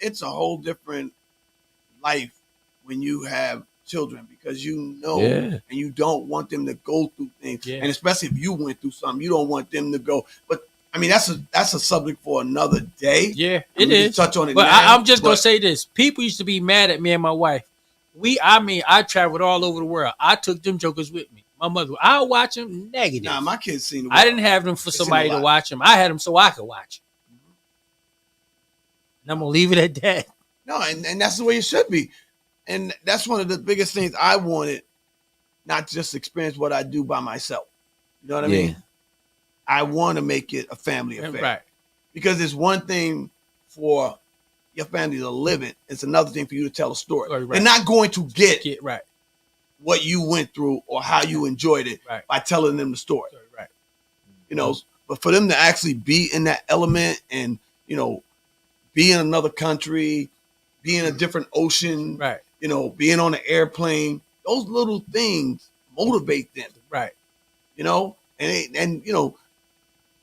It's a whole different life when you have children because Yeah. and you don't want them to go through things, Yeah. and especially if you went through something, you don't want them to go. But that's a subject for another day. Yeah, We it can is. touch on it But now, I'm just gonna but- say this: people used to be mad at me and my wife I traveled all over the world. I took them jokers with me. My mother, I'll watch them negative. Nah, my kids seen the I didn't have them for They seen somebody a to lot. watch them. I had them so I could watch them. And I'm gonna leave it at that. No, and that's the way it should be. And that's one of the biggest things I wanted, not just experience what I do by myself. You know what I Yeah. mean? I want to make it a family affair. Right. Because it's one thing for your family to live it. It's another thing for you to tell a story. Right. They're not going to get Get right. what you went through or how you enjoyed it Right. by telling them the story. Right. You know, but for them to actually be in that element and, you know, be in another country, be in a different ocean, Right. you know, being on an airplane, those little things motivate them, Right. you know, and you know,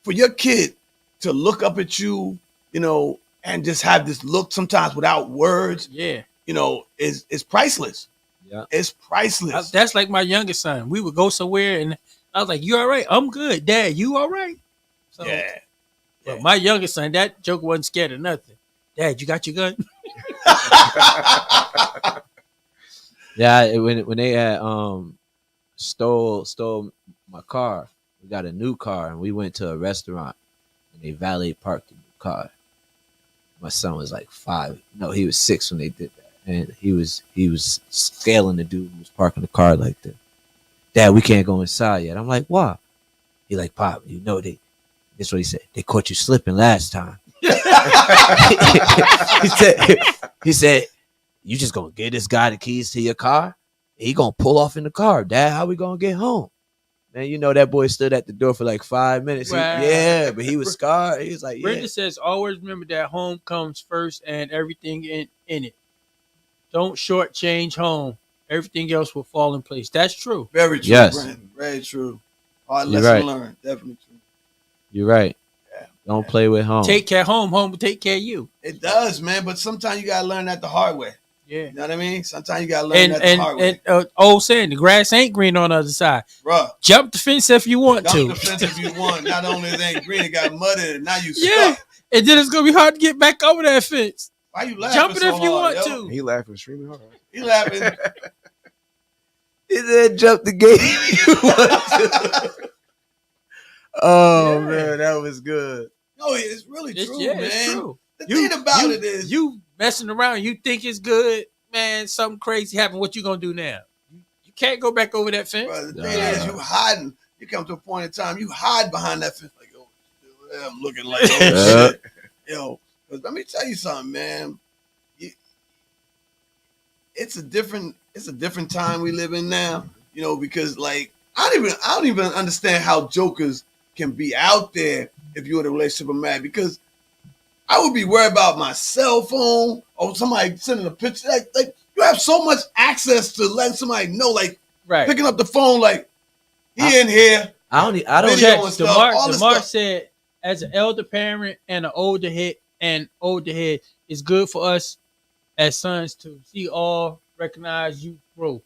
for your kid to look up at you, you know, and just have this look sometimes without words, Yeah. you know, is priceless. Yeah. It's priceless. That's like my youngest son. We would go somewhere and I was like, "You all right? I'm good, Dad. You all right?" So, Yeah. but my youngest son, that joke wasn't scared of nothing. Dad, you got your gun? Yeah, when they had stole my car, we got a new car and we went to a restaurant and they valet parked the new car. My son was like 5. No, he was 6 when they did that. And he was scaling the dude who was parking the car like that. Dad, we can't go inside yet. I'm like, why? He like, Pop, you know this is what he said. They caught you slipping last time. he said, you just gonna give this guy the keys to your car? He gonna pull off in the car. Dad, how we gonna get home? Man, you know that boy stood at the door for like 5 minutes. Wow. Yeah, but he was scarred. He was like, yeah. Brenda says, always remember that home comes first and everything in it. Don't shortchange home. Everything else will fall in place. That's true. Very true, Yes. Brandon. Very true. Hard You're lesson right. learned. Definitely true. You're right. Yeah. Don't play with home. Take care home will take care of you. It does, man. But sometimes you gotta learn that the hard way. Yeah. You know what I mean? Sometimes you gotta learn that the hard way. Old saying, the grass ain't green on the other side. Bruh, Jump the fence if you want jump to. the fence if you want. Not only it ain't green, it got mud in it. Now you Yeah. stuck. And then it's gonna be hard to get back over that fence. Why you laughing Jump it so if you hard, want yo? to. He laughing extremely hard. He laughing. He said jump the gate. Oh Yeah. man, that was good. No, it's really It's, true, yeah, man. it's true. The thing about it is, you messing around, you think it's good, man. Something crazy happened. What you gonna do now? You can't go back over that fence. bro, the thing is, you hiding. You come to a point in time, you hide behind that fence, like, oh, I'm looking like, oh Yeah. shit, yo. 'Cause let me tell you something, man. It's a different time we live in now, you know, because like I don't even understand how jokers can be out there if you're in a relationship with man, because I would be worried about my cell phone or somebody sending a picture. Like you have so much access to letting somebody know, like Right. picking up the phone, like he in here. I don't Video don't and Check. stuff, all this DeMar stuff. said, as an elder parent and an older head, it's good for us as sons to see all, recognize you grow.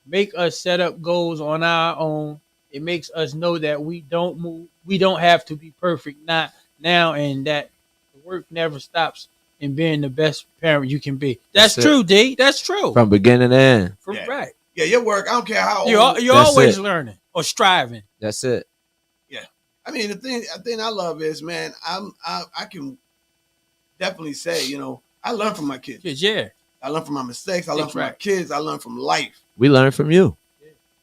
Make us set up goals on our own. It makes us know that we don't have to be perfect not now, and that the work never stops in being the best parent you can be. That's That's it. true, D. That's true. from beginning to end. Yeah. Right. Yeah, your work. I don't care how old. You're That's always it. learning or striving. That's it. I mean, the thing I love is, man, I can definitely say, you know, I learn from my kids. Yeah. I learn from my mistakes. I learn That's from my right. kids. I learn from life, We learn from you.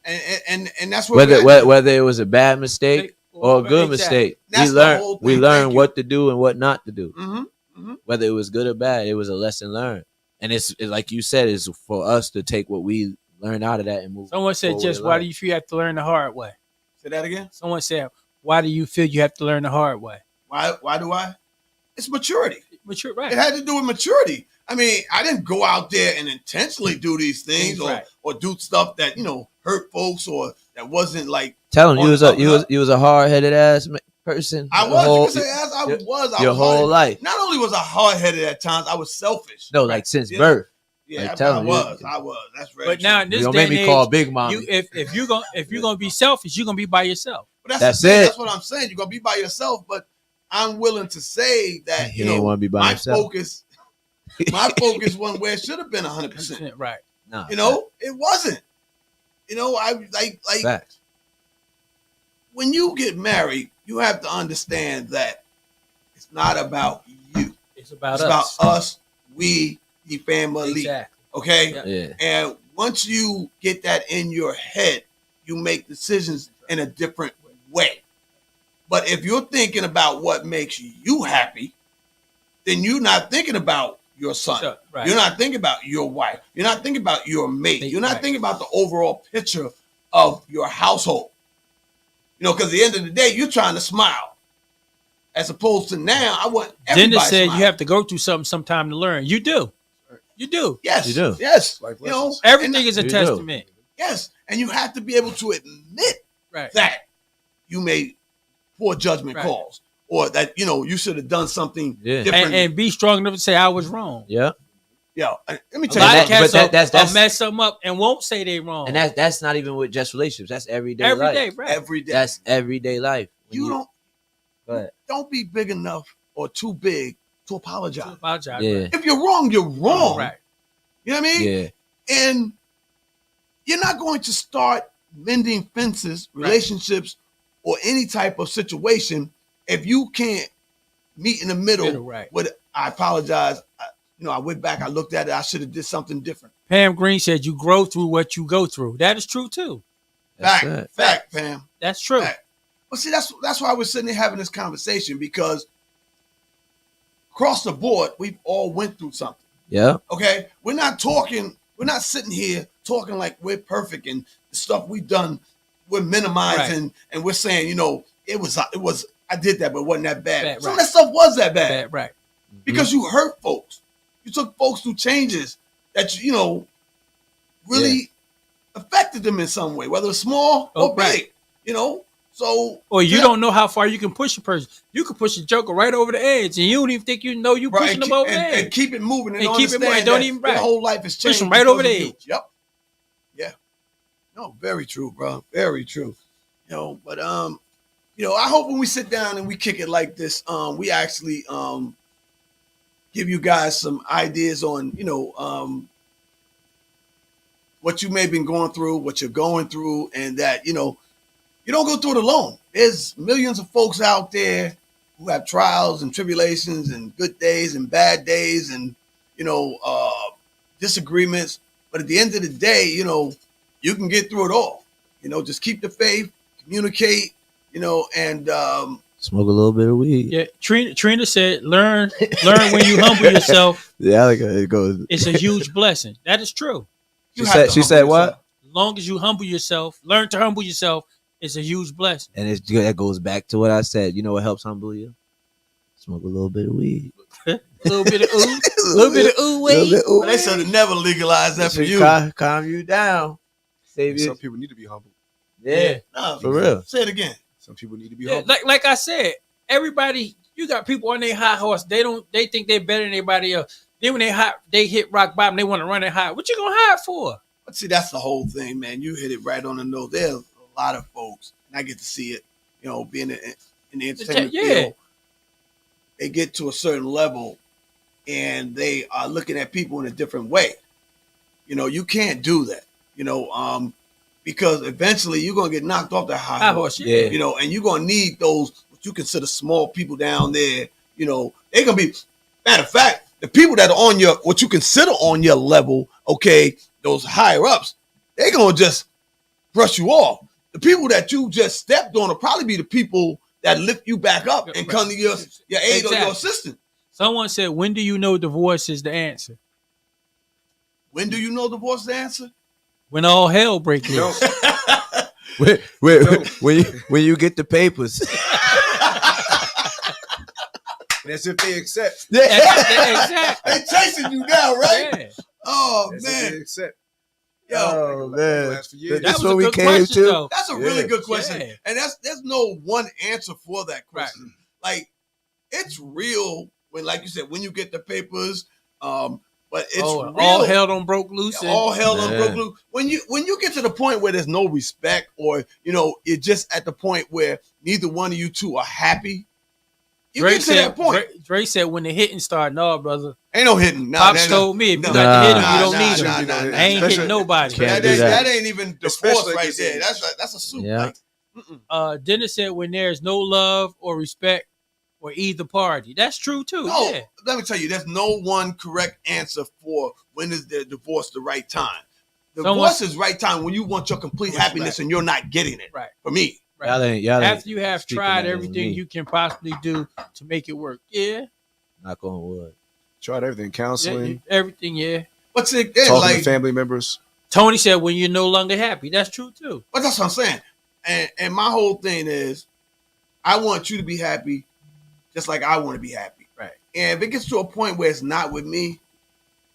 and that's what Whether it was a bad mistake or a good mistake, That's we the whole we thing. learn Thank you. what to do and what not to do. Mm-hmm. Whether it was good or bad, it was a lesson learned. And it's like you said, it's for us to take what we learn out of that and move. Someone said, forward just in why life. do you feel you have to learn the hard way? Say that again. Someone said, why do you feel you have to learn the hard way? Why do I? It's maturity. But you're It right. had to do with maturity. I mean, I didn't go out there and intentionally do these things Right. or do stuff that, you know, hurt folks or that wasn't like Tell him on you was the a up and you was up. you was a hard headed ass person. I your was. whole- You can say as I your- was. I your was whole hard-headed. life. Not only was I hard headed at times, I was selfish. No, like since Yeah. birth. Yeah, Like, I tell him, was. I was. That's very But now true. in You this don't day make and me age, call Big Mom. you if you're gonna be selfish, you're gonna be by yourself. But That's the thing. it. That's what I'm saying. You're gonna be by yourself, but I'm willing to say that He you ain't know wanna be by my himself. focus, my focus wasn't where it should have been 100%. Right. Nah, You know, it wasn't. You know, I like facts. when you get married, you have to understand that it's not about you. It's about It's us. about us, we, the family. Exactly. Okay? Yeah. Yeah. And once you get that in your head, you make decisions in a different way. But if you're thinking about what makes you happy, then you're not thinking about your son. Sure, right. You're not thinking about your wife. You're not thinking about your mate. You're not Right. thinking about the overall picture of your household. You know, because at the end of the day, you're trying to smile. As opposed to now, I want everybody Gender said smiling. you have to go through something sometime to learn. You do. You do. Yes, You do. Yes, Life you know, lessons. Everything and- is a You do. testament. yes, and you have to be able to admit Right. that you made poor judgment Right. calls, or that you should have done something Yeah. different. And be strong enough to say I was wrong. Yeah. Let me A tell you lot that- of something. cats but will that's- mess them up and won't say they wrong. And that's not even with just relationships. That's everyday every life. day, right? Every day, That's everyday life. When you Go ahead. don't be big enough or too big to apologize. Apologize. Yeah. If you're wrong, you're wrong. Right. You know what I mean? Yeah. And you're not going to start mending fences, Right. relationships, or any type of situation if you can't meet in the middle. Right. With I apologize. I went back. I looked at it. I should have did something different. Pam Green said you grow through what you go through. That is true too. That's Fact, it. fact, fam. That's true. Fact. Well, see, that's why we're sitting here having this conversation, because across the board, we've all went through something. Yeah. Okay, we're not sitting here talking like we're perfect and the stuff we've done, we're minimizing and we're saying, it was I did that, but it wasn't that bad. Bad, Some of right. that stuff was that bad That, right. because you hurt folks. You took folks through changes that really affected them in some way, whether it's small or Oh, right. big. So Or you yeah. don't know how far you can push a person. You can push a joker right over the edge, and you don't even think you know you Right, pushing and them over the and edge. keep it moving and, And keep it understand moving. Don't that even- their right. whole life has changed. Push 'em right over because the of you. edge. Yep. Yeah. No, very true, bro. Very true. But I hope when we sit down and we kick it like this, we actually give you guys some ideas on, what you may have been going through, what you're going through, and that, you don't go through it alone. There's millions of folks out there who have trials and tribulations and good days and bad days and, disagreements. But at the end of the day, you can get through it all. Just keep the faith, communicate, and Smoke a little bit of weed. Yeah, Trina said, "Learn when you humble yourself. Yeah, like it goes. It's a huge blessing. That is true. you She have said- to she humble said what? yourself. As long as you humble yourself, learn to humble yourself. It's a huge blessing. And that goes back to what I said. You know what helps humble you? Smoke a little bit of weed. A little bit of ooh, a little bit of ooh, wait. But they should have never legalized that for you. Calm you down. Save you. Some people need to be humble. Yeah, No, for real. say it again. Some people need to be Yeah, humble. like I said, everybody, you got people on their high horse. They think they're better than anybody else. Then when they hit rock bottom, they want to run it high. What you gonna hide for? But see, that's the whole thing, man. You hit it right on the nose. There's a lot of folks, and I get to see it, being in the entertainment Yeah. field. They get to a certain level, and they are looking at people in a different way. You can't do that, because eventually you're going to get knocked off the high High horse. horse, yeah. And you're going to need those, what you consider small people down there. They're going to be, matter of fact, the people that are on what you consider on your level, okay, those higher ups, they're going to just brush you off. The people that you just stepped on will probably be the people that lift you back up and come to your aid or your Exactly. assistance. Someone said, "When do you know divorce is the answer? When do you know divorce is the answer? When all hell breaks Yo, loose." When you get the papers. that's if they accept. Exactly. They chasing you now, right? Yeah. Oh, That's if man. they accept. Yo, Oh man, Last for years. That That's was what a we good came question, to. though. that's a really Yeah. good question. Yeah. And there's no one answer for that question. Like, it's real when, like you said, when you get the papers, but it's real. all hell don't broke loose. and- All hell on Yeah. broke loose. When you get to the point where there's no respect, or you're just at the point where neither one of you two are happy, You get to that point. Dre said when the hitting start, no, brother. Ain't no hitting. Nah, Pops told me if you got to hit him, you don't need him. I ain't hitting nobody. Can't That do ain't, that. that ain't even the Especially force at right this there. age. That's a soup. Yeah. Like, Dennis said when there's no love or respect or either party. That's true too. no, Yeah. let me tell you, there's no one correct answer for when is the divorce the right time. Divorce is right time when you want your complete happiness and you're not getting it. Right. For me. Y'all ain't After you have speaking tried that as everything me. you can possibly do to make it work. Yeah. Knock on wood. Tried everything, Yeah, counseling, everything, yeah. But again, talking like, to family members. Tony said when you're no longer happy. That's true too. but that's what I'm saying. And my whole thing is, I want you to be happy, just like I want to be happy. Right. And if it gets to a point where it's not with me,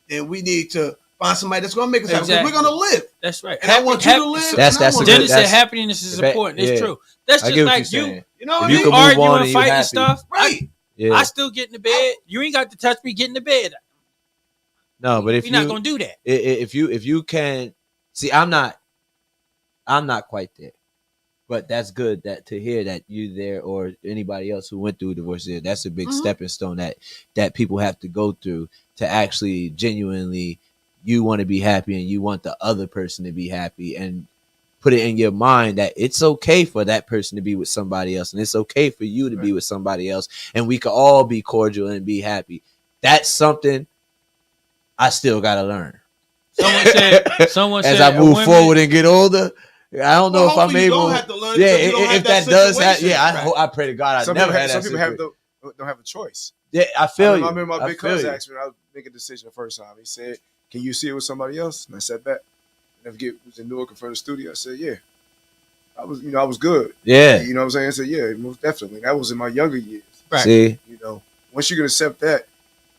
then we need to find somebody that's going to make us happy. 'Cause Exactly. we're going to live, That's right. and I want you to live. That's- and I that's want a you Dennis to- good- said happiness is important. It's yeah. true. That's I just get what like you're you. saying. You know what I If you mean? can move Arguing on and and you fighting happy. stuff. Right. Yeah. I still get in the bed. You ain't got to touch me. Get in the bed. No, but if We're you not gonna do that. if you can see, I'm not quite there, but that's good that to hear that you there or anybody else who went through a divorce there. That's a big stepping stone that people have to go through to actually genuinely you want to be happy and you want the other person to be happy and put it in your mind that it's okay for that person to be with somebody else and it's okay for you to be with somebody else and we can all be cordial and be happy. That's something I still gotta learn. Someone As said I move women- forward and get older, I don't know Well, if I'm hopefully you able. don't have to learn Yeah, because you don't have if that does happen, situation. yeah, I pray to God I Some never people, had have, that. some people situation. don't have a choice. Yeah, I feel I you. remember my I big feel cousin you. asked me when I was making a decision the first time. He said, "Can you see it with somebody else?" And I said that. And I was in Newark in front of the studio. I said, "Yeah." I was good. Yeah. You know what I'm saying? I said, "Yeah, most definitely." That was in my younger years. Right. See, You know, once you can accept that,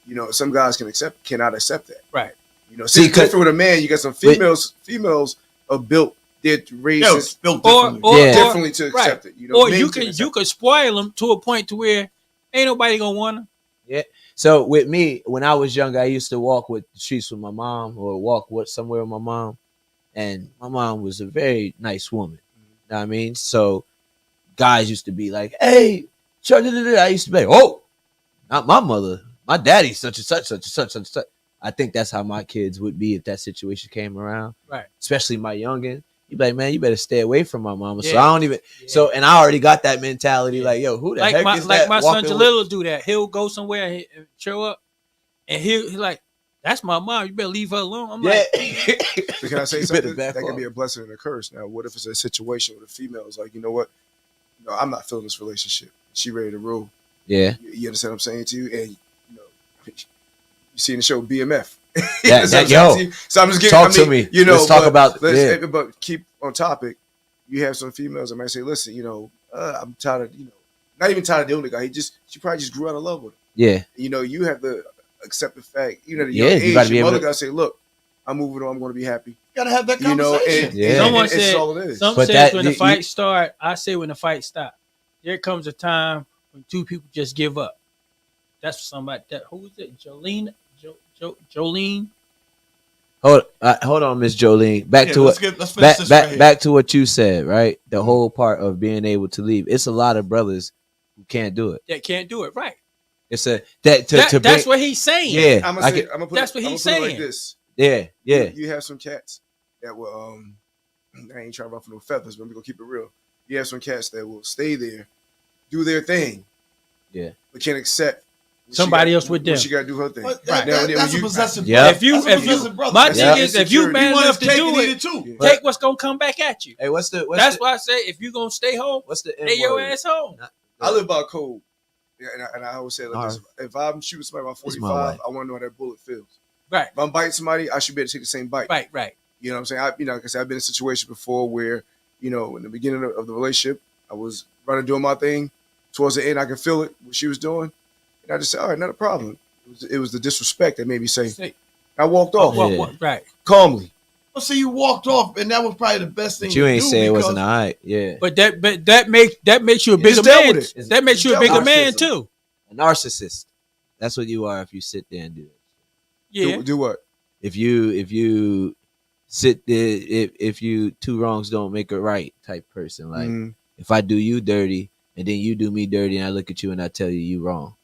you know, some guys cannot accept that. Right. You know, See, see, it's different with a man. You got some females. Females are built. They're raised Yeah, it's built Or- differently. or- Yeah. differently to right. accept it. You know, Or men you can can accept spoil them to a point to where ain't nobody gonna want them. so with me, when I was younger, I used to walk with the streets with my mom or walk somewhere with my mom, and my mom was a very nice woman. You know what I mean? So guys used to be like, "Hey, I used to be like, oh, not my mother, my daddy, such and such, such and such, such and such." I think that's how my kids would be if that situation came around. Right. Especially my youngin. You'd be like, "Man, you better stay away from my mama." So Yeah. I don't even. Yeah. So and I already got that mentality. Yeah. Like, yo, who the like heck my is that? my son walking with- Jalil will do that. He'll go somewhere and show up, and he's like, "That's my mom. You better leave her alone." I'm Yeah. like, But can I say You better something? back That off. can be a blessing and a curse. Now, what if it's a situation with a female is like, you know what? No, I'm not feeling this relationship. She ready to rule. Yeah. You understand what I'm saying to you? And you know, you seen the show BMF. That- understand that- what I'm saying to you? So I'm just giving. Talk to me. You know, Let's talk but about- let's- yeah. But keep on topic. You have some females that might say, "Listen, you know, I'm tired of not even tired of dealing with the guy. She probably just grew out of love with him. Yeah. You know, you have to accept the fact. You know, at a Yeah, young you age, gotta be your able mother to- gotta say, "Look, I'm moving on. I'm going to be happy." You gotta have that You know, conversation. and, Yeah. Someone and said- it's all it is. some But says that- when the you- fight start, I say when the fight stop. There comes a time when two people just give up. That's somebody. Who was it? Jolene. Jolene. Hold on, Miss Jolene. Back Yeah, to let's what finish this right back here. back to what you said, right? The whole part of being able to leave. It's a lot of brothers who can't do it. That can't do it. Right. It's a that to That's bring, what he's saying. yeah. I'm I gonna get- put That's what I'ma he's put it like saying. this. yeah. You have some cats that will I ain't trying to ruffle no feathers, but we're gonna keep it real. You have some cats that will stay there, do their thing, Yeah. but can't accept when Somebody she else with when them. She gotta do her thing. But Right. Now, when that's a you- possessive. Yeah. brother. If you, That's a if you, possessive brother. my Yeah. thing is, if you Insecurity. man want enough to his cake do and eat it, it too. take what's gonna come back at you. Hey, what's That's why I say if you gonna stay home, what's the stay your ass home. I live by code. Yeah, and I always say it like All this: if I'm shooting somebody by It's my 45, way. I want to know how that bullet feels. Right. If I'm biting somebody, I should be able to take the same bite. Right. You know what I'm saying? Like I said, I've been in a situation before where, in the beginning of the relationship, I was running doing my thing. Towards the end, I could feel it, what she was doing. And I just said, all right, not a problem. It was the disrespect that made me say, I walked off Right. calmly. Well, see, you walked off, and that was probably the best thing. But you to ain't do say it because- wasn't all right. Yeah. But that makes you a You bigger just dealt man. with it. That makes you a Just dealt bigger with man narcissism. too. A narcissist. That's what you are if you sit there and do that. Yeah. Do what? If you sit there, if you two wrongs don't make a right type person. Like Mhm. if I do you dirty and then you do me dirty, and I look at you and I tell you wrong.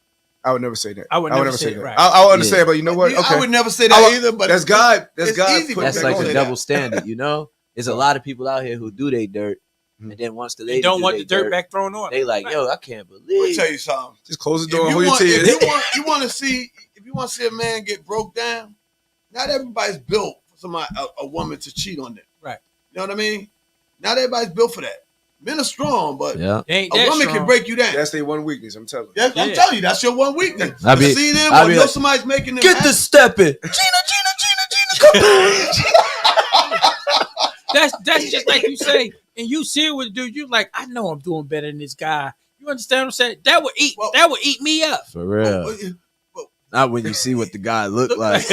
I would never say that. I would never say that. it, right. I would understand, Yeah. but you know what? Okay. I would never say that either. But That's God. That's it's God. easy for That's me like to a say double that. standard, you know. There's a lot of people out here who do they dirt, and then once the lady They don't want they the dirt back thrown on. they like, yo, I can't Let me believe. tell you something. Just close the If door and you hold your want, tears. if you want to see, if you want to see a man get broke down, not everybody's built for somebody, a woman to cheat on them. Right. You know what I mean? Not everybody's built for that. Men are strong, but Yeah, They ain't a that woman strong. can break you down. That's their one weakness. I'm telling you. I'm Yeah. telling you, that's your one weakness. I be- You see them I or be know like, somebody's making them get happy. the stepping. That's just like you say, and you see it with a dude. You like, I know I'm doing better than this guy. You understand what I'm saying? That would eat me up. For real. Not when you see what the guy look like.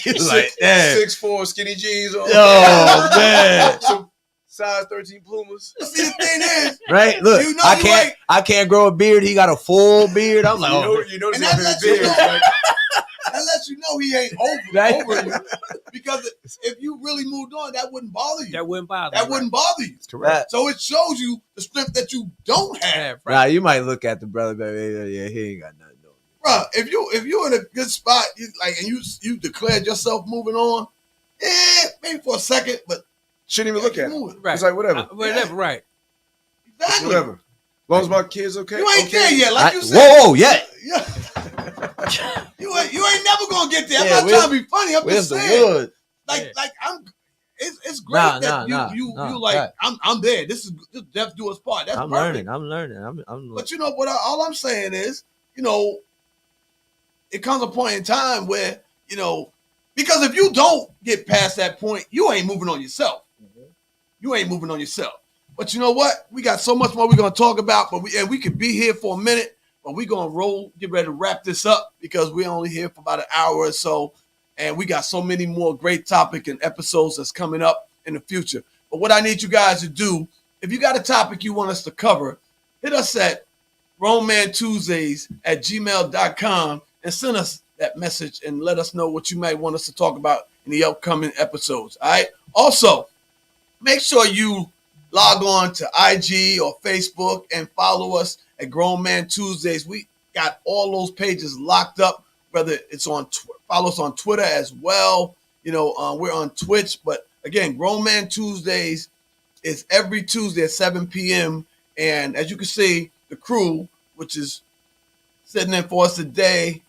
You like, damn. 6'4" skinny jeans on. Oh man. Some size 13 Pumas. See, the thing is, Right? Look, You know I you can't. like- I can't grow a beard. He got a full beard. I'm like, oh, You notice And how that big lets you his beard is, know. right? that lets you know he ain't Right. over you. Because if you really moved on, that wouldn't bother you. That wouldn't bother. That me, wouldn't bother you. correct. So it shows you the strength that you don't have. right? Nah, Right. you might look at the brother, baby. Yeah, he ain't got nothing. Bruh, if you in a good spot, and you declared yourself moving on, maybe for a second, but Shouldn't even look at it. moving. Right. It's like whatever. Whatever. Right. Exactly. Whatever. As long as my kids okay. You ain't okay. there yet, like I, you said. whoa, yeah. Yeah. you ain't never gonna get there. I'm Yeah, not where's- trying to be funny. I'm Where's just the saying. wood? Like I'm. It's great Nah, that nah, you nah, like. right. I'm there. This is Death Do Us Part. That's I'm perfect. learning. I'm learning. I'm But you know what? All I'm saying is, it comes a point in time where because if you don't get past that point, you ain't moving on yourself. You ain't moving on yourself. But you know what? We got so much more we're gonna talk about. But we could be here for a minute, but we're gonna get ready to wrap this up because we're only here for about an hour or so, and we got so many more great topics and episodes that's coming up in the future. But what I need you guys to do, if you got a topic you want us to cover, hit us at grownmantuesdays@gmail.com and send us that message and let us know what you might want us to talk about in the upcoming episodes. All right. Also, make sure you log on to IG or Facebook and follow us at Grown Man Tuesdays. We got all those pages locked up, whether it's on follow us on Twitter as well. We're on Twitch, but again, Grown Man Tuesdays is every Tuesday at 7 p.m. And as you can see, the crew, which is sitting in for us today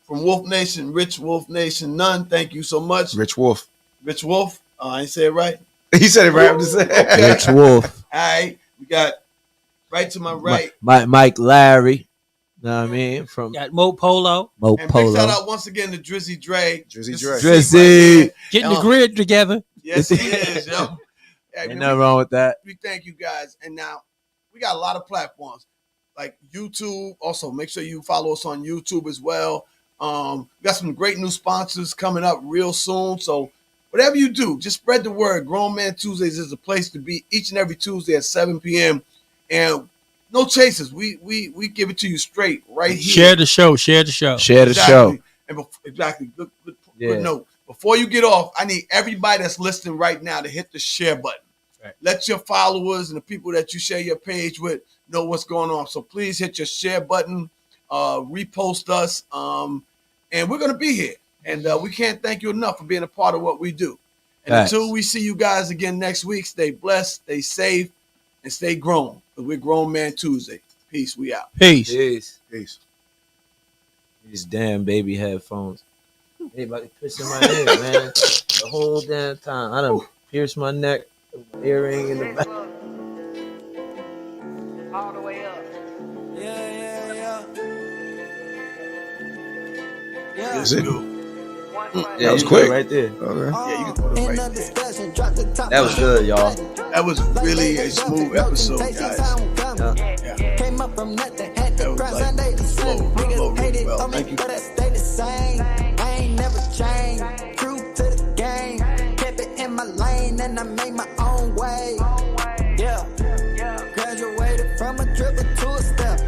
from Wolf Nation, Rich Wolf Nation, None. Thank you so much. Rich Wolf. Rich Wolf. I ain't say it right. He said it right. I'm just saying. Okay. Rich Wolf. All right. We got right to my right. Mike Larry. Know what I mean? From Got Mo Polo Mo And big shout Polo. out once again to Drizzy Dre. Drizzy This Dre. is Drizzy. right here. getting the grid together. Yes, he is, yo. Hey, Ain't man, nothing wrong with that. we thank you guys. And now we got a lot of platforms like YouTube. Also, make sure you follow us on YouTube as well. We got some great new sponsors coming up real soon. So whatever you do, just spread the word. Grown Man Tuesdays is the place to be each and every Tuesday at 7 p.m. And no chases. We give it to you straight right here. Share the show. Share the show. Share the show. And exactly. Good Yeah. note. Before you get off, I need everybody that's listening right now to hit the share button. Right. Let your followers and the people that you share your page with know what's going on. So please hit your share button, repost us, and we're going to be here. And we can't thank you enough for being a part of what we do. And Thanks. until we see you guys again next week, stay blessed, stay safe, and stay grown. Because we're Grown Man Tuesday. Peace. We out. Peace. Jeez. Peace. These damn baby headphones. They about to piss in my head, man. The whole damn time. I done pierced my neck, earring in the back. All the way up. Is it? One Yeah, That was you quick. good right there. Okay. Yeah, you can throw it right there. That was good, y'all. That was really a smooth episode, guys. Came up from nothing, had That to was grind like Sunday to flow Sunday. Niggas really hated well. on me, Thank you. but I stay the same. I ain't never changed. True to the game. Kept it in my lane and I made my own way. Yeah. Graduated from a dribble to a step.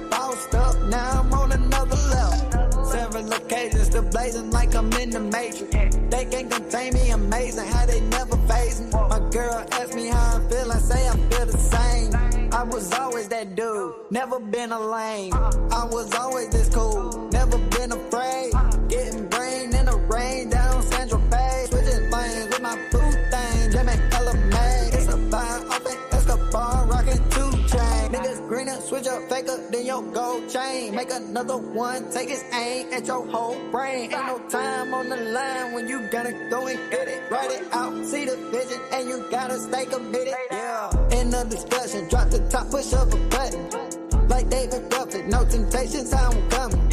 Bossed up, now I'm on another level. Several occasions still blazing like I'm in the matrix. They can't contain me, amazing how they never phase me. My girl asked me how I feel, I say I feel the same. I I was always that dude, never been a lame. I was always this cool, never been afraid. Getting brain in the rain down Central Bay. Switching lanes with my blue thing, jamming hella made. It's a fine open Escobar, rocking 2 chain. Niggas greener, switch up faker than your gold chain. Make another one, take his aim at your whole brain. Ain't no time on the line when you gotta go and get it. Write it out, see the vision, and you gotta stay committed. Yeah. In the discussion, drop the top, push up a button. Like David Ruffin, no temptations, I'm coming.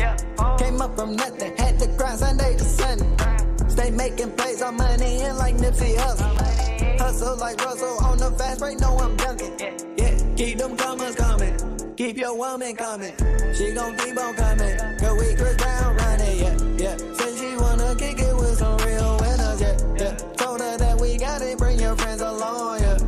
Came up from nothing, had to grind Sunday to Sunday. Stay making plays on money and like Nipsey Hussle. Hustle like Russell on the fast break, know I'm dunking. Yeah, keep them comers coming. Keep your woman coming. She gon' keep on coming. Cause we Chris Brown running, yeah. Say she wanna kick it with some real winners, yeah. Told her that we got it, bring your friends along, yeah.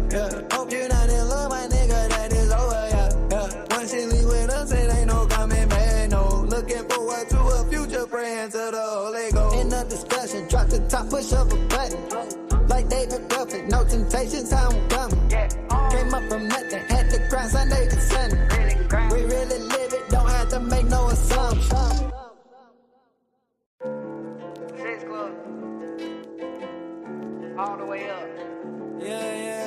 Hope you're not in love, my nigga, that is over, yeah. Once she leave with us, it ain't no coming back, no. Looking forward to a future, praying to the Holy Ghost. In the discussion, drop the top, push up a button. Like David Ruffin, no temptations, I'm coming. Came up from nothing, had to grind Sunday to Sunday. We really live it, don't have to make no assumptions. 6 Club. All the way up. Yeah.